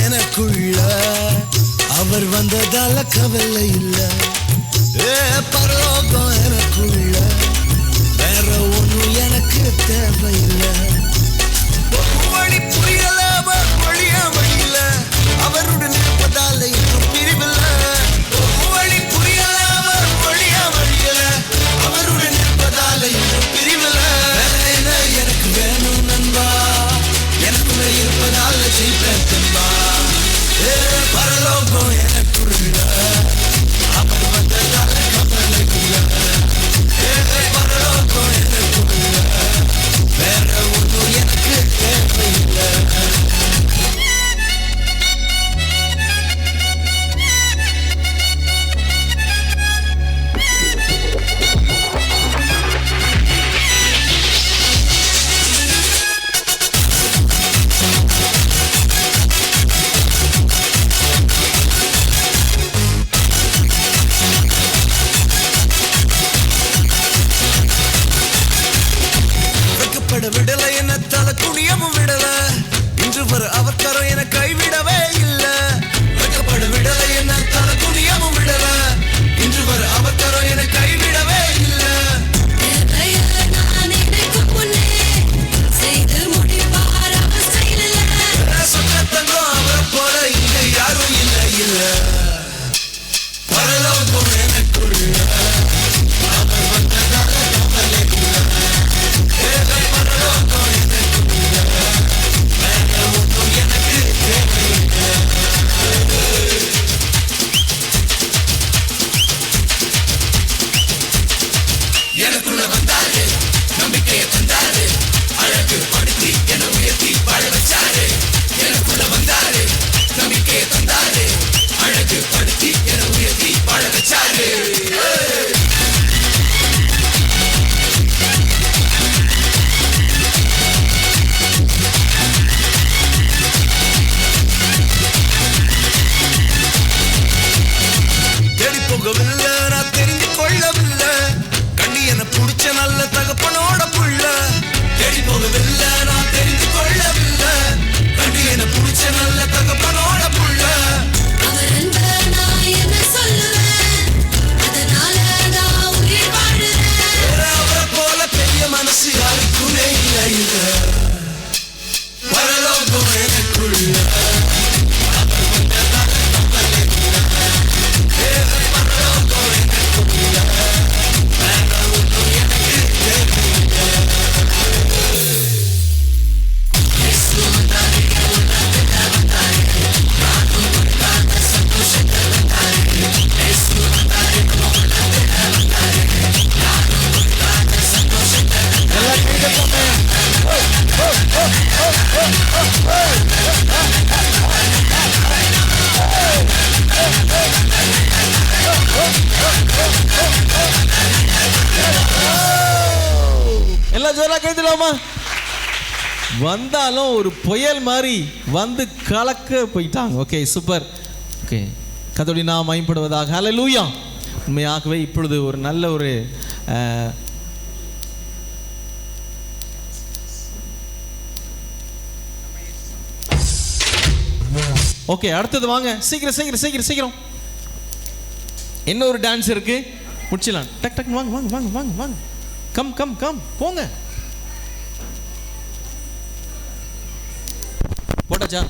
எனக்குள்ள அவர் வந்ததால கவலை இல்ல. பரலோகம் எனக்குள்ள வேற ஒண்ணும் எனக்கு தேவையில்லை. வழி புரியல, வழியா வழியில அவருடன் இருப்பதால இன்னும் பிரிவில்லை. வழி புரியல, வழியா வழியில அவருடன் இருப்பதால இன்னும் பிரிவில்லை. எனக்கு வேணும் நண்பா, எனக்குள்ள இருப்பதால ஜெயிப்பேன் தம்பா. பரலோகம் எனக்குள்ள வெக்கப்பட விடல என்ன தலை குனியவும் விடல இன்று வர அவர் கரம் என கைவிடவே இல்ல வெக்கப்பட விடல என்ன தலை குனியவும் விடல இன்று வர அவர் கரம் என கைவிடவே இல்ல சொக்கத்தங்கம் அவரை போல இங்க யாரும் இல்ல இல்ல பரலோகம் எனக்குள்ள அவர் வந்ததால கவலை இல்ல பரலோகம் எனக்குள்ள வேற ஒன்றும் எனக்கு தேவையில்லை எனக்குள்ள வந்தாரு நம்பிக்கையை தந்தாரு அழகு படுத்தி என உயர்த்தி வாழ வச்சாரு எனக்குள்ள வந்தாரு நம்பிக்கையை தந்தாரு அழகு படுத்தி என உயர்த்தி வாழ வச்சாரு தேடி போகவில்லை நான் தெரிந்து கொள்ளவில்லை கண்டி என புடிச்ச நல்ல தகப்பனோட புள்ள தேடி போகவில்லை நான் தெரிந்து கொள்ளவில்லை கண்டி என புடிச்ச நல்ல தகப்பனோட புள்ள அவரை போல பெரிய மனசு யாருக்குமே இல்லை இல்ல பரலோகம் எனக்குள்ள அவர் வந்ததால கவலை இல்ல பரலோகம் எனக்குள்ள வேற ஒன்றும் எனக்கு தேவையில்லை எல்லாம் ஜோரா கைதலாமா. வந்தாலும் ஒரு புயல் மாதிரி வந்து கலக்க போயிட்டாங்க. Okay, super. ஓகே, கர்த்தருடைய நாமம் மகிமைப்படுவதாக. ஹல்லேலூயா. உண்மையாகவே இப்பொழுது ஒரு நல்ல ஒரு ஓகே, அடுத்தது வாங்க, சீக்கிரம் சீக்கிரம் சீக்கிரம் சீக்கிரம். என்ன ஒரு டான்ஸ் இருக்கு, முடிச்சிடலாம். டக் டக் வாங்க வாங்க வாங்க வாங்க வாங்க. கம் கம் கம் போங்க. போட்டாச்சா?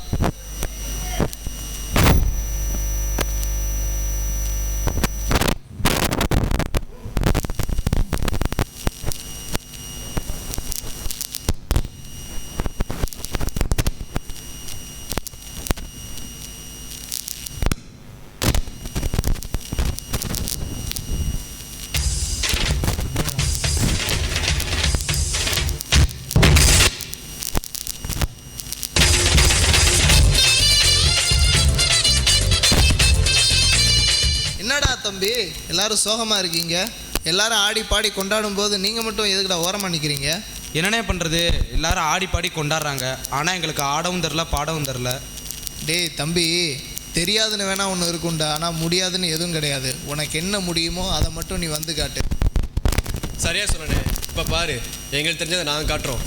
என்னடா தம்பி எல்லாரும் சோகமாக இருக்கீங்க? எல்லாரும் ஆடி பாடி கொண்டாடும் போது நீங்கள் மட்டும் எதுக்குடா ஓரமாக நிற்கிறீங்க? என்னண்ணே பண்ணுறது, எல்லாரும் ஆடி பாடி கொண்டாடுறாங்க, ஆனால் எங்களுக்கு ஆடவும் தெரில பாடவும் தெரில. டேய் தம்பி, தெரியாதுன்னு வேணா ஒன்று இருக்குண்டா, ஆனால் முடியாதுன்னு எதுவும் கிடையாது. உனக்கு என்ன முடியுமோ அதை மட்டும் நீ வந்து காட்டு. சரியா சொன்னே. இப்போ பாரு, எங்களுக்கு தெரிஞ்சதை நாங்கள் காட்டுறோம்.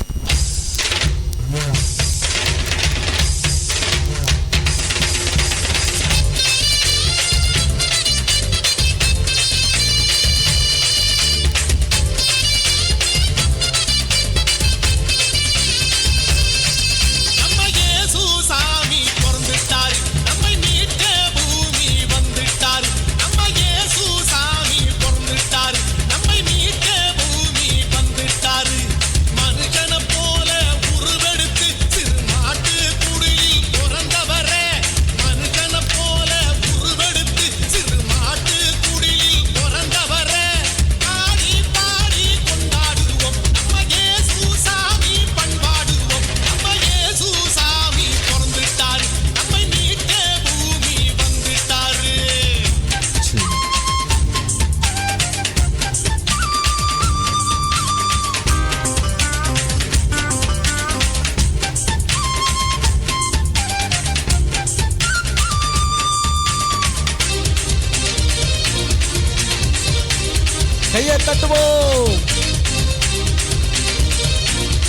மனுஷன போ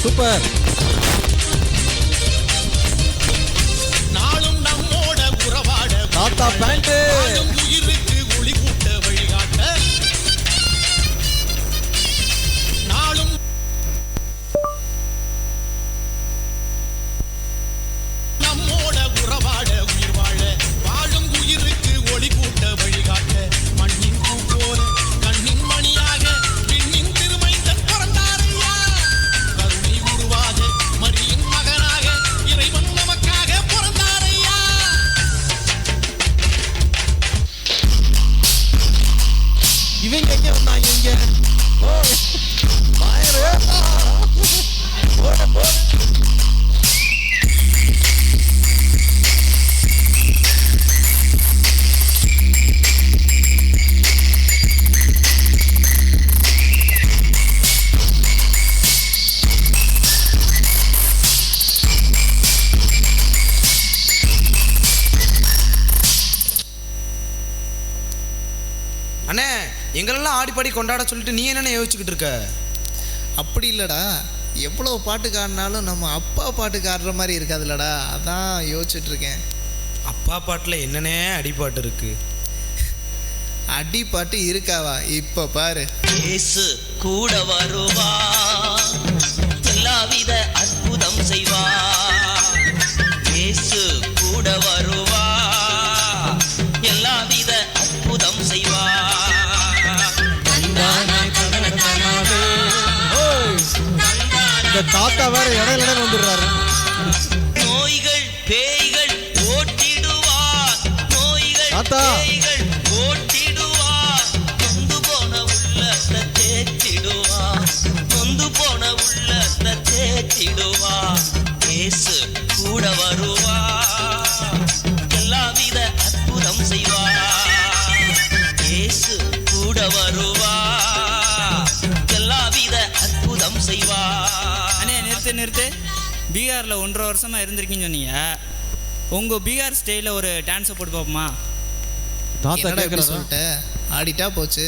சூப்பர். நாளும் நம்மோட உறவாட தாத்தா பேண்ட். உயிருக்கு ஒளி கூட்ட வழிகாட்ட நாளும் நம்மோட உறவாட உயிர் வாழ வாழும் உயிருக்கு ஒளி கூட்ட வழிகாட்ட மண்ணின் பூ போல கண்ணின் மணியாக விண்ணின் திருமைந்தன் பிறந்தாரையா கருணை உருவாக மரியின் மகனாக இறைவன் நமக்காக பிறந்தாரையா இவங்க எங்க வந்தாங்க இங்க? ஓ பயரே. போடு போடு. அண்ணே எங்களெல்லாம் ஆடிப்பாடி கொண்டாட சொல்லிட்டு நீ என்னென்ன யோசிச்சுக்கிட்டு இருக்க? அப்படி இல்லைடா, எவ்வளோ பாட்டுக்கு ஆடினாலும் நம்ம அப்பா பாட்டுக்கு ஆடுற மாதிரி இருக்காதுல்லடா, அதான் யோசிச்சுட்டு இருக்கேன். அப்பா பாட்டில் என்னென்ன அடிப்பாட்டு இருக்கு? அடி பாட்டு இருக்காவா? இப்போ பாரு. இயேசு கூட வருவா, எல்லாவித அற்புதம் செய்வா. இயேசு கூட வருவா, எல்லாவித அற்புதம் செய்வா. இந்த தாத்தா வேற இடையில வந்துடுறாரு. நோய்கள் பேய்கள் ஓட்டிடுவார், நோய்கள் பேய்கள் ஓட்டிடுவார். நொந்து போன உள்ளத்தை தேற்றிடுவார், நொந்து போன உள்ளத்தை தேற்றிடுவார். இயேசு கூட வருவா, எல்லாவித அற்புதம் செய்வா. இயேசு கூட வருவா, எல்லாவித அற்புதம் செய்வா. அண்ணே நிறுத்து. பீகாரில் 1.5 வருஷமாக இருந்திருக்கீங்கன்னு சொன்னீங்க. உங்கள் பீகார் ஸ்டைலில் ஒரு டான்ஸை போட்டு பார்ப்போமா? தாத்தா கேட்குற சொல்லிட்டு ஆடிட்டா போச்சு.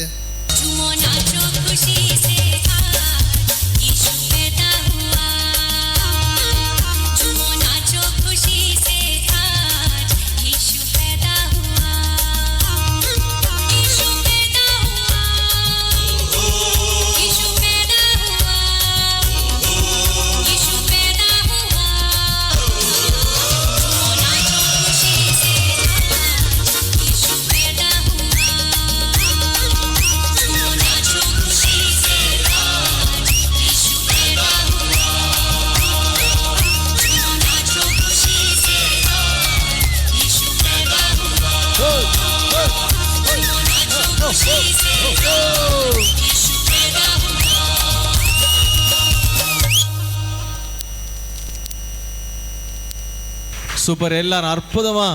சூப்பர். எல்லாரும் அற்புதமா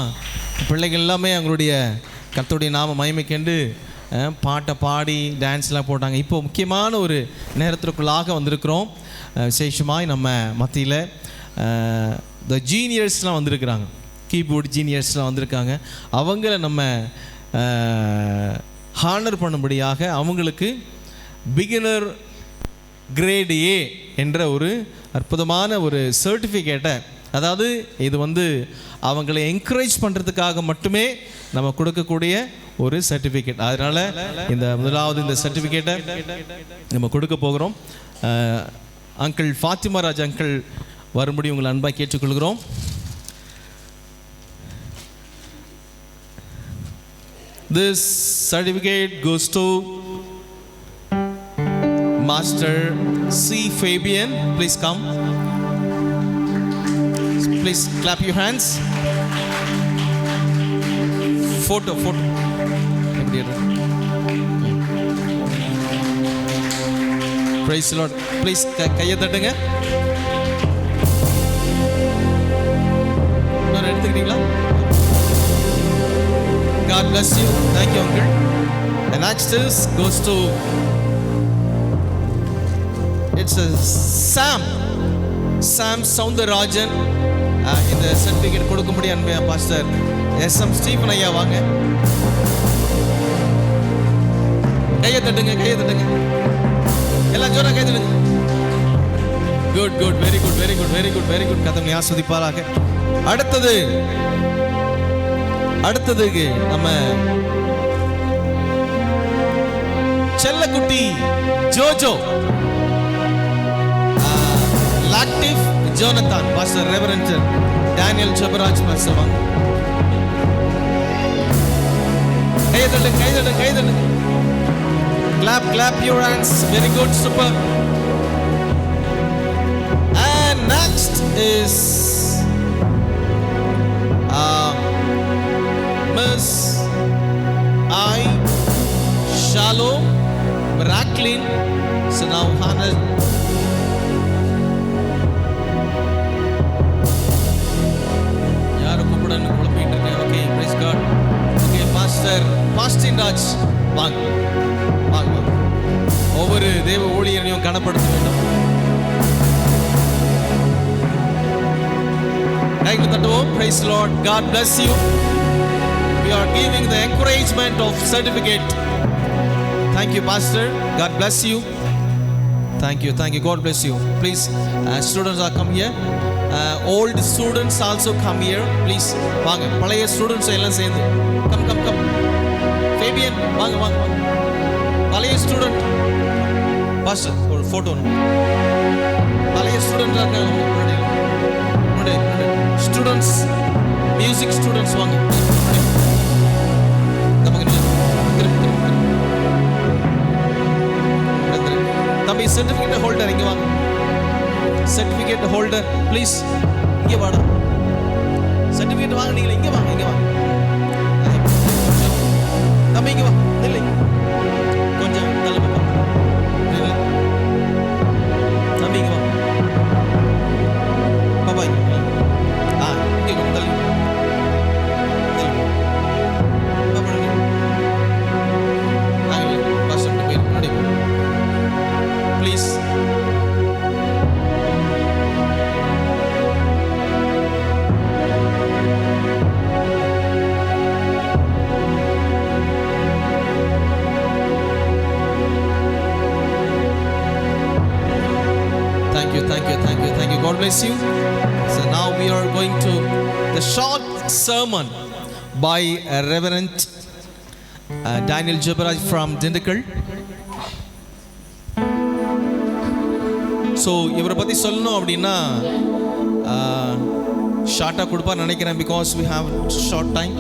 பிள்ளைகள் எல்லாமே அவங்களுடைய கர்த்தருடைய நாம மகிமைக்கென்று பாட்டை பாடி டான்ஸ்லாம் போட்டாங்க. இப்போ முக்கியமான ஒரு நேரத்திற்குள்ளாக வந்திருக்கிறோம். விசேஷமாய் நம்ம மத்தியில் த ஜீனியர்ஸ்லாம் வந்திருக்கிறாங்க, கீபோர்டு ஜீனியர்ஸ்லாம் வந்திருக்காங்க. அவங்கள நம்ம ஹானர் பண்ணும்படியாக அவங்களுக்கு பிகினர் கிரேட் ஏ என்ற ஒரு அற்புதமான ஒரு சர்டிஃபிகேட்டை, அதாவது இது அவங்களை என்கரேஜ் பண்ணுறதுக்காக மட்டுமே நம்ம கொடுக்கக்கூடிய ஒரு சர்டிஃபிகேட். அதனால் இந்த முதலாவது இந்த சர்டிஃபிகேட்டை நம்ம கொடுக்க போகிறோம். அங்கிள் ஃபாத்திமா ராஜ் அங்கிள் வரும்படி உங்களை அன்பாக கேட்டுக்கொள்கிறோம். This certificate goes to Master C. Fabian. Please come. Please clap your hands. Photo. Praise the Lord. Please கையை தட்டுங்க. இன்னொரு எடுத்துக்கிட்டீங்களா? God bless you. Thank you, uncle. And next goes to, it's a Sam Soundarajan. இந்த சர்டிஃபிகேட் கொடுக்க முடியும் பாஸ்டர் SM ஸ்டீஃபன் ஐயா வாங்க. கையை தட்டுங்க, எல்லாம் ஜோரா கை தட்டுங்க. Good good, very good, very good, very good, very good. கதம் ஆஸ்வதிப்பாராக. அடுத்ததுக்கு நம்ம செல்லக்குட்டி ஜோஜோ, லாக்டிவ் Jonathan, pastor reverend Daniel Jebaraj pastor வாங்க. கைதட்டு. Clap your hands. Very good, super. And next is Miss I Shalom Racklin. So now Hannah. யாரு கூப்பிடன்னு குழப்பிட்டு இருக்கேன். Okay, praise God. Okay, Pastor Raj வாங்க. ஒவ்வொரு தேவ ஊழியரையும் கனப்படுத்த வேண்டும். கைகளை தட்டுவோம். Praise the Lord. God bless you. We are giving the encouragement of certificate. Thank you, Pastor. God bless you. Thank you. God bless you. Please, students are come here. Old students also come here. Please, வாங்க. பழைய students எல்லாம் சேர்ந்து. Come. Fabian, வாங்க. பழைய ஸ்டூடெண்ட் பாஸ்டர் ஒரு போட்டோ. பழைய ஸ்டூடெண்ட் இருக்காங்க. ஸ்டூடெண்ட்ஸ், மியூசிக் ஸ்டூடெண்ட்ஸ் வாங்க. தம்பி சர்டிஃபிகேட் ஹோல்டர் இங்க வாங்க. சர்டிஃபிகேட் ஹோல்டர் ப்ளீஸ் இங்க வாடா. சர்டிஃபிகேட் வாங்குனீங்களா? இங்க வாங்க. தம்பி இங்க வா. இல்லை கொஞ்சம் தள்ளி போ. தம்பி இங்க வா. பாப்பா இங்க கொஞ்சம் தள்ளி. Please. Thank you. God bless you. So now we are going to the short sermon by Reverend Daniel Jebaraj from Dindigul. So இவரை பற்றி சொல்லணும் அப்படின்னா ஷார்ட்டாக கொடுப்பான்னு நினைக்கிறேன். Because we have short time.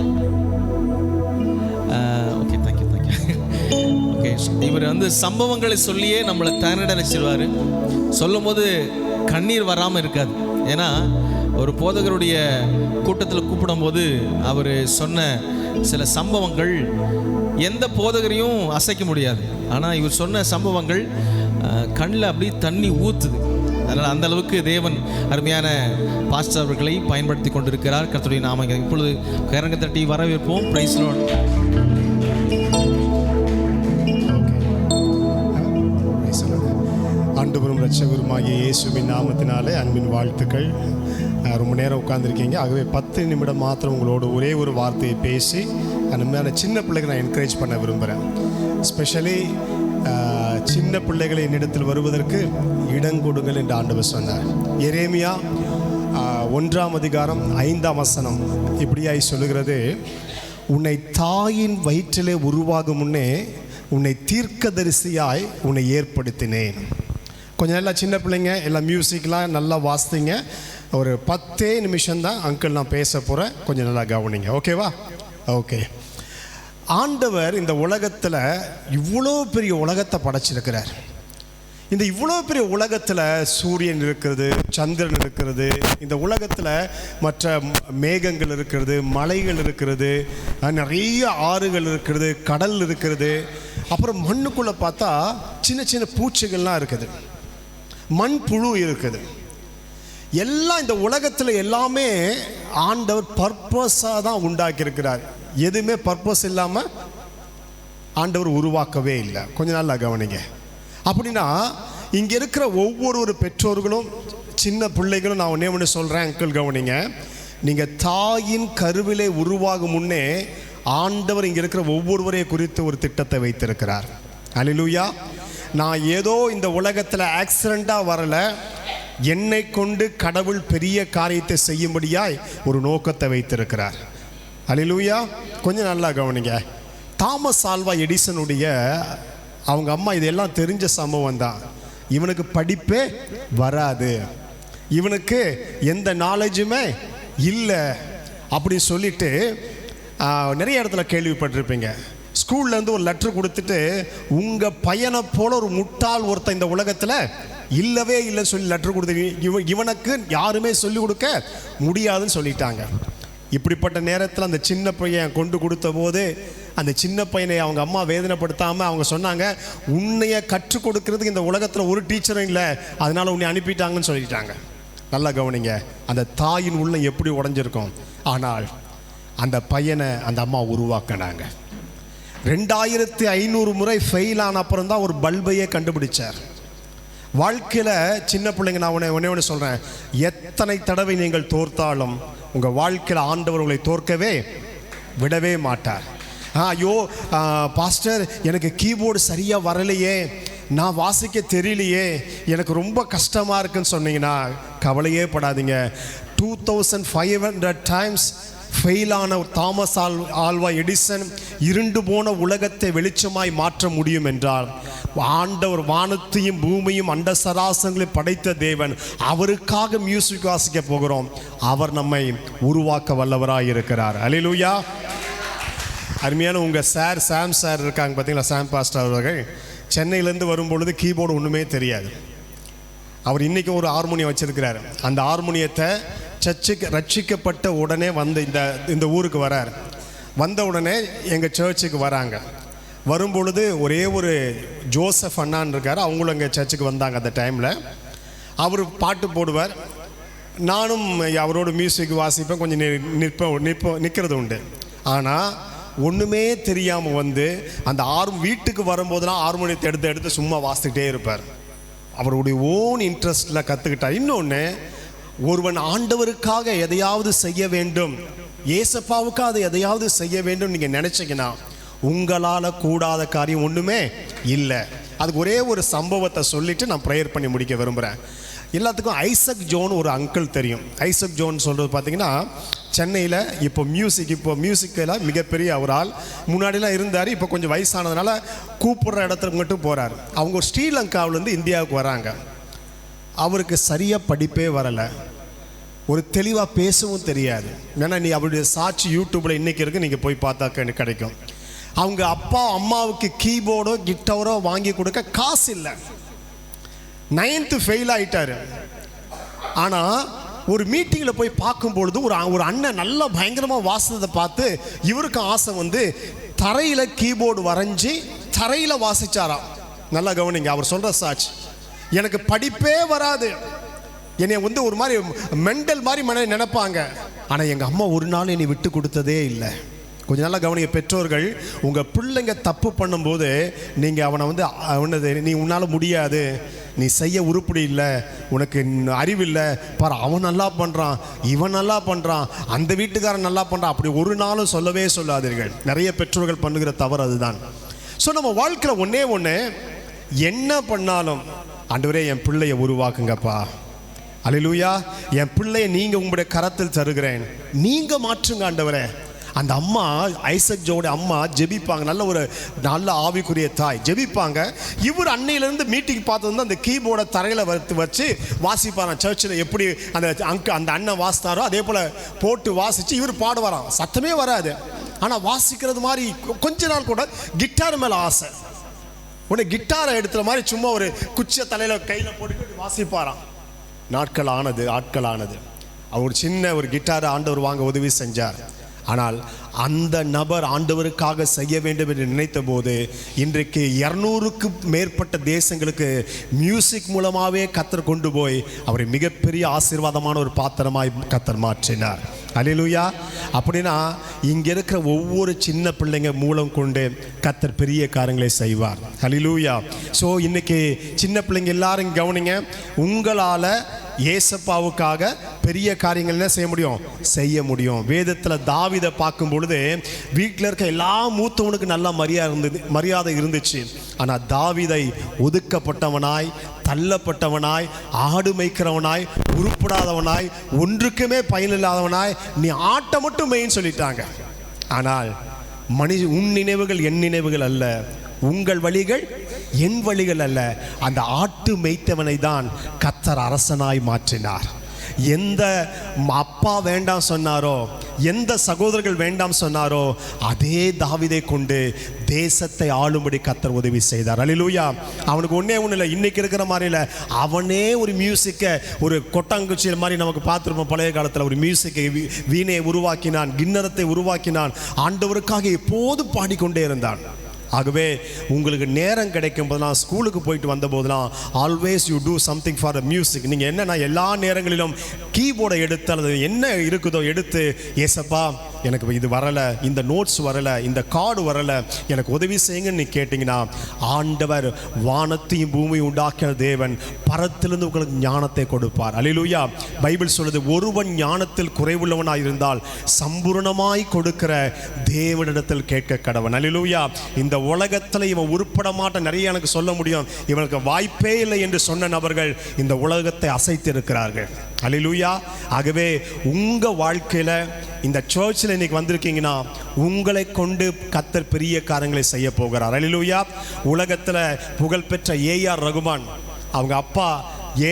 Okay, thank you. Okay, இவர் சம்பவங்களை சொல்லியே நம்மளை தன்னடச்சிருவார். சொல்லும் போது கண்ணீர் வராமல் இருக்காது. ஏன்னா ஒரு போதகருடைய கூட்டத்தில் கூப்பிடும்போது அவர் சொன்ன சில சம்பவங்கள் எந்த போதகரையும் அசைக்க முடியாது. ஆனால் இவர் சொன்ன சம்பவங்கள் கண்ணில் அப்படி தண்ணி ஊற்றுது. அதனால் அந்த அளவுக்கு தேவன் அருமையான பாஸ்டர் அவர்களை பயன்படுத்தி கொண்டிருக்கிறார். கர்த்தருடைய நாமம் இப்பொழுது கரங்க தட்டி வரவேற்போம். Praise Lord. ஆண்டவரும் இரட்சகருமாகிய இயேசுவின் நாமத்தினாலே அன்பின் வாழ்த்துக்கள். ரொம்ப நேரம் உட்கார்ந்துருக்கீங்க. ஆகவே 10 நிமிடம் மாத்திரம் உங்களோட ஒரே ஒரு வார்த்தையை பேசி அந்த சின்ன பிள்ளைகளை நான் என்கரேஜ் பண்ண விரும்புகிறேன். ஸ்பெஷலி சின்ன பிள்ளைகளை என்னிடத்தில் வருவதற்கு இடங்கொடுங்கள் என்று ஆண்டவர் சொன்னார். எரேமியா 1ஆம் அதிகாரம் 5ஆம் வசனம் இப்படியாய் சொல்லுகிறது, உன்னை தாயின் வயிற்றிலே உருவாகும் முன்னே உன்னை தீர்க்கதரிசியாய் உன்னை ஏற்படுத்தினேன். கொஞ்சம் நல்லா சின்ன பிள்ளைங்க எல்லாம் மியூசிக்லாம் நல்லா வாசித்தீங்க. ஒரு 10 நிமிஷம்தான் அங்கிள் நான் பேச போகிறேன். கொஞ்சம் நல்லா கவனிங்க. ஓகேவா? ஓகே. ஆண்டவர் இந்த உலகத்தில் இவ்வளோ பெரிய உலகத்தை படைச்சிருக்கிறார். இந்த இவ்வளோ பெரிய உலகத்தில் சூரியன் இருக்கிறது, சந்திரன் இருக்கிறது, இந்த உலகத்தில் மற்ற மேகங்கள் இருக்கிறது, மலைகள் இருக்கிறது, நிறைய ஆறுகள் இருக்கிறது, கடல் இருக்கிறது. அப்புறம் மண்ணுக்குள்ளே பார்த்தா சின்ன சின்ன பூச்சிகள்லாம் இருக்குது, மண் புழு இருக்குது. எல்லாம் இந்த உலகத்தில் எல்லாமே ஆண்டவர் பர்பஸாக தான் உண்டாக்கியிருக்கிறார். எதுவுமே பர்பஸ் இல்லாமல் ஆண்டவர் உருவாக்கவே இல்லை. கொஞ்ச நாள் கவனிங்க. அப்படின்னா இங்கே இருக்கிற ஒவ்வொரு பெற்றோர்களும் சின்ன பிள்ளைகளும் நான் ஒன்று சொல்கிறேன், அங்கிள் கவனிங்க. நீங்கள் தாயின் கருவிலே உருவாகும் முன்னே ஆண்டவர் இங்கே இருக்கிற ஒவ்வொருவரையும் குறித்து ஒரு திட்டத்தை வைத்திருக்கிறார். அல்லேலூயா. நான் ஏதோ இந்த உலகத்தில் ஆக்சிடெண்ட்டாக வரலை, என்னை கொண்டு கடவுள் பெரிய காரியத்தை செய்யும்படியாய் ஒரு நோக்கத்தை வைத்திருக்கிறார். அல்லேலூயா. கொஞ்சம் நல்லா கவனிங்க. தாமஸ் ஆல்வா எடிசனுடைய அவங்க அம்மா இதெல்லாம் தெரிஞ்ச சம்பவம் தான். இவனுக்கு படிப்பே வராது, இவனுக்கு எந்த நாலேஜுமே இல்லை அப்படி சொல்லிட்டு நிறைய இடத்துல கேள்விப்பட்டிருப்பீங்க. ஸ்கூல்லேருந்து ஒரு லெட்டர் கொடுத்துட்டு உங்கள் பையனை போல ஒரு முட்டாள் ஒருத்தன் இந்த உலகத்தில் இல்லவே இல்லைன்னு சொல்லி லெட்டர் கொடுத்து இவனுக்கு யாருமே சொல்லிக் கொடுக்க முடியாதுன்னு சொல்லிட்டாங்க. இப்படிப்பட்ட நேரத்தில் அந்த சின்ன பையன் கொண்டு கொடுத்த போது அந்த சின்ன பையனை அவங்க அம்மா வேதனைப்படுத்தாமல் அவங்க சொன்னாங்க, உன்னைய கற்றுக் கொடுக்கறதுக்கு இந்த உலகத்தில் ஒரு டீச்சரும் இல்லை, அதனால் உன்னை அனுப்பிட்டாங்கன்னு சொல்லிட்டாங்க. நல்லா கவனிங்க, அந்த தாயின் உள்ளம் எப்படி உடஞ்சிருக்கும். ஆனால் அந்த பையனை அந்த அம்மா உருவாக்கினாங்க. 2500 முறை ஃபெயில் ஆன அப்புறம் தான் ஒரு பல்பையே கண்டுபிடிச்சார். வாழ்க்கையில் சின்ன பிள்ளைங்க, நான் ஒன்று சொல்கிறேன், எத்தனை தடவை நீங்கள் தோற்றாலும் உங்கள் வாழ்க்கையில் ஆண்டவர் உங்களை தோற்கவே விடவே மாட்டார். ஐயோ பாஸ்டர், எனக்கு கீபோர்டு சரியாக வரலையே, நான் வாசிக்க தெரியலையே, எனக்கு ரொம்ப கஷ்டமாக இருக்குன்னு சொன்னீங்கன்னா கவலையே படாதீங்க. 2500 டைம்ஸ் ஃபெயிலான தாமஸ் ஆல்வா எடிசன் இருண்டு போன உலகத்தை வெளிச்சமாய் மாற்ற முடியும் என்றால் ஆண்டவர் வானத்தையும் பூமியும் அண்ட சராசரங்களை படைத்த தேவன், அவருக்காக மியூசிக் வாசிக்க போகிறோம். அவர் நம்மை உருவாக்க வல்லவராக இருக்கிறார். அல்லேலூயா. அருமையான உங்கள் சாம் சார் இருக்காங்க பார்த்தீங்களா, சாம் பாஸ்டர் அவர்கள் சென்னையிலேருந்து வரும்பொழுது கீபோர்டு ஒன்றுமே தெரியாது. அவர் இன்றைக்கி ஒரு ஹார்மோனியம் வச்சுருக்கிறார். அந்த ஹார்மோனியத்தை சர்ச்சுக்கு ரட்சிக்கப்பட்ட உடனே வந்து இந்த ஊருக்கு வரார். வந்த உடனே எங்கள் சர்ச்சுக்கு வராங்க. வரும்பொழுது ஒரே ஒரு ஜோசப் அண்ணான் இருக்கார், அவங்களும் எங்கள் சர்ச்சுக்கு வந்தாங்க. அந்த டைமில் அவர் பாட்டு போடுவார், நானும் அவரோட மியூசிக் வாசிப்பேன், கொஞ்சம் நிற்கிறது உண்டு. ஆனால் ஒன்றுமே தெரியாமல் வந்து அந்த வீட்டுக்கு வரும்போதெல்லாம் ஹார்மோனியத்தை எடுத்து சும்மா வாசிக்கிட்டே இருப்பார். அவருடைய ஓன் இன்ட்ரெஸ்டில் கற்றுக்கிட்டார். இன்னொன்று, ஒருவன் ஆண்டவருக்காக எதையாவது செய்ய வேண்டும், ஏசப்பாவுக்காக எதையாவது செய்ய வேண்டும் நீங்கள் நினச்சிங்கன்னா உங்களால் கூடாத காரியம் ஒன்றுமே இல்லை. அதுக்கு ஒரே ஒரு சம்பவத்தை சொல்லிவிட்டு நான் ப்ரேயர் பண்ணி முடிக்க விரும்புகிறேன். எல்லாத்துக்கும் ஐசக் ஜோன் ஒரு அங்கிள் தெரியும். ஐசக் ஜோன் சொல்கிறது பார்த்தீங்கன்னா சென்னையில் இப்போ மியூசிக்கில் மிகப்பெரிய ஒரு ஆள். முன்னாடிலாம் இருந்தார், இப்போ கொஞ்சம் வயசானதுனால கூப்பிட்ற இடத்துக்கு மட்டும் போகிறார். அவங்க ஒரு ஸ்ரீலங்காவிலேருந்து இந்தியாவுக்கு வராங்க. அவருக்கு சரியாக படிப்பே வரலை, ஒரு தெளிவாக பேசவும் தெரியாது. ஏன்னா நீ அவருடைய சாட்சி யூடியூப்பில் இன்றைக்கி இருக்குது, நீங்கள் போய் பார்த்தா எனக்கு கிடைக்கும். அவங்க அப்பா அம்மாவுக்கு கீபோர்டோ கிட்டாரோ வாங்கி கொடுக்க காசு இல்லை. 9th ஃபெயில் ஆகிட்டார். ஆனால் ஒரு மீட்டிங்கில் போய் பார்க்கும்பொழுது ஒரு அண்ணன் நல்லா பயங்கரமாக வாசித்ததை பார்த்து இவருக்கு ஆசை வந்து தரையில் கீபோர்டு வரைஞ்சி தரையில் வாசிச்சாராம். நல்லா கவனிங்க, அவர் சொல்கிற சாட்சி. எனக்கு படிப்பே வராது, என்னை வந்து ஒரு மாதிரி மெண்டல் மாதிரி நினைப்பாங்க. ஆனால் எங்கள் அம்மா ஒரு நாள் என்னை விட்டு கொடுத்ததே இல்லை. கொஞ்சம் நல்லா கவனிங்க பெற்றோர்கள், உங்கள் பிள்ளைங்க தப்பு பண்ணும்போது நீங்கள் அவனை நீ உன்னால் முடியாது, நீ செய்ய உருப்படி இல்லை, உனக்கு அறிவில்லை, பாரு அவன் நல்லா பண்ணுறான், இவன் நல்லா பண்ணுறான், அந்த வீட்டுக்காரன் நல்லா பண்ணுறான், அப்படி ஒரு நாளும் சொல்லவே சொல்லாதீர்கள். நிறைய பெற்றோர்கள் பண்ணுகிற தவறு அதுதான். ஸோ நம்ம வாழ்க்கையில் ஒன்று என்ன பண்ணாலும் ஆண்டவரே என் பிள்ளையை உருவாக்குங்கப்பா, அல்லேலூயா, என் பிள்ளையை நீங்கள் உங்களுடைய கரத்தில் தருகிறேன், நீங்கள் மாற்றுங்க ஆண்டவரே. அந்த அம்மா, ஐசக் ஜோட அம்மா ஜெபிப்பாங்க. நல்ல ஆவிக்குரிய தாய் ஜெபிப்பாங்க. இவர் அன்னையிலேருந்து மீட்டிங் பார்த்து வந்து அந்த கீபோர்டை தரையில் வச்சு வாசிப்பாராம். சர்ச்சில் எப்படி அந்த அண்ணன் வாசித்தாரோ அதே போல் போட்டு வாசித்து இவர் பாடுவாராம். சத்தமே வராது, ஆனால் வாசிக்கிறது மாதிரி. கொஞ்ச நாள் கூட கிட்டார் மேலே ஆசை. உடனே கிட்டாரை எடுத்துகிற மாதிரி சும்மா ஒரு குச்சியை தலையில் கையில் போட்டு வாசிப்பாராம். ஆட்கள் ஆனது அவர் சின்ன ஒரு கிட்டாரை ஆண்டவர் வாங்க உதவி செஞ்சார். ஆனால் அந்த நபர் ஆண்டவருக்காக செய்ய வேண்டும் என்று நினைத்த போது இன்றைக்கு 200க்கு மேற்பட்ட தேசங்களுக்கு மியூசிக் மூலமாகவே கர்த்தர் கொண்டு போய் அவரை மிகப்பெரிய ஆசீர்வாதமான ஒரு பாத்திரமாய் கர்த்தர் மாற்றினார். அல்லேலூயா. அப்படின்னா இங்கே இருக்கிற ஒவ்வொரு சின்ன பிள்ளைங்க மூலம் கொண்டு கர்த்தர் பெரிய காரியங்களை செய்வார். அல்லேலூயா. ஸோ இன்னைக்கு சின்ன பிள்ளைங்க எல்லாரும் கவனிங்க, உங்களால் ஏசப்பாவுக்காக பெரிய காரியங்கள் என்ன செய்ய முடியும். வேதத்தில் தாவீதை பார்க்கும் பொழுது வீட்டில் இருக்க எல்லா மூத்தவனுக்கு நல்ல மரியாதை இருந்துச்சு. ஆனால் தாவீதை ஒதுக்கப்பட்டவனாய் தள்ளப்பட்டவனாய், ஆடு மேய்க்கிறவனாய், உருப்படாதவனாய், ஒன்றுக்குமே பயனில்லாதவனாய், நீ ஆட்டை மட்டும் மேய்ன்னு சொல்லிட்டாங்க. ஆனால் உன் நினைவுகள் என் நினைவுகள் அல்ல, உங்கள் வழிகள் என் வழிகள் அல்ல. அந்த ஆட்டு மேய்த்தவனை தான் கர்த்தர் அரசனாய் மாற்றினார். எந்த அப்பா வேண்டாம் சொன்னாரோ, எந்த சகோதரர்கள் வேண்டாம் சொன்னாரோ, அதே தாவீதை கொண்டு தேசத்தை ஆளும்படி கர்த்தர் உதவி செய்தார். அல்லேலூயா. அவனுக்கு ஒன்றே ஒன்றும் இல்லை, இன்னைக்கு இருக்கிற மாதிரி இல்லை. அவனே ஒரு மியூசிக்கை, ஒரு கொட்டாங்குச்சி மாதிரி நமக்கு பார்த்துருப்போம் பழைய காலத்தில். ஒரு மியூசிக்கை, வீணையை உருவாக்கினான், கிண்ணறத்தை உருவாக்கினான். ஆண்டவருக்காக எப்போது பாடிக்கொண்டே இருந்தான். ஆகவே உங்களுக்கு நேரம் கிடைக்கும் போதெல்லாம், ஸ்கூலுக்கு போயிட்டு வந்த போதெல்லாம், always you do something for the music. நீங்கள் என்னன்னா எல்லா நேரங்களிலும் கீபோர்டை எடுத்து அல்லது என்ன இருக்குதோ எடுத்து, ஏசப்பா எனக்கு இது வரலை, இந்த நோட்ஸ் வரலை, இந்த கார்டு வரலை, எனக்கு உதவி செய்யுங்கன்னு நீ கேட்டிங்கன்னா, ஆண்டவர் வானத்தையும் பூமியும் உண்டாக்கின தேவன் பரத்திலிருந்து உங்களுக்கு ஞானத்தை கொடுப்பார். அல்லேலூயா. பைபிள் சொல்லுது, ஒருவன் ஞானத்தில் குறைவுள்ளவனாய் இருந்தால் சம்பூர்ணமாய் கொடுக்கிற தேவனிடத்தில் கேட்க கடவன். அல்லேலூயா. இந்த உலகத்தில் இவன் உருப்பட மாட்டான், நிறைய எனக்கு சொல்ல முடியும், இவனுக்கு வாய்ப்பே இல்லை என்று சொன்ன நபர்கள் இந்த உலகத்தை அசைத்து இருக்கிறார்கள். அல்லேலூயா. ஆகவே உங்கள் வாழ்க்கையில், இந்த சர்ச்சில் இன்னைக்கு வந்திருக்கீங்கன்னா, உங்களை கொண்டு கர்த்தர் பெரிய காரியங்களை செய்ய போகிறார். அல்லேலூயா. உலகத்தில் புகழ்பெற்ற ஏஆர் ரகுமான், அவங்க அப்பா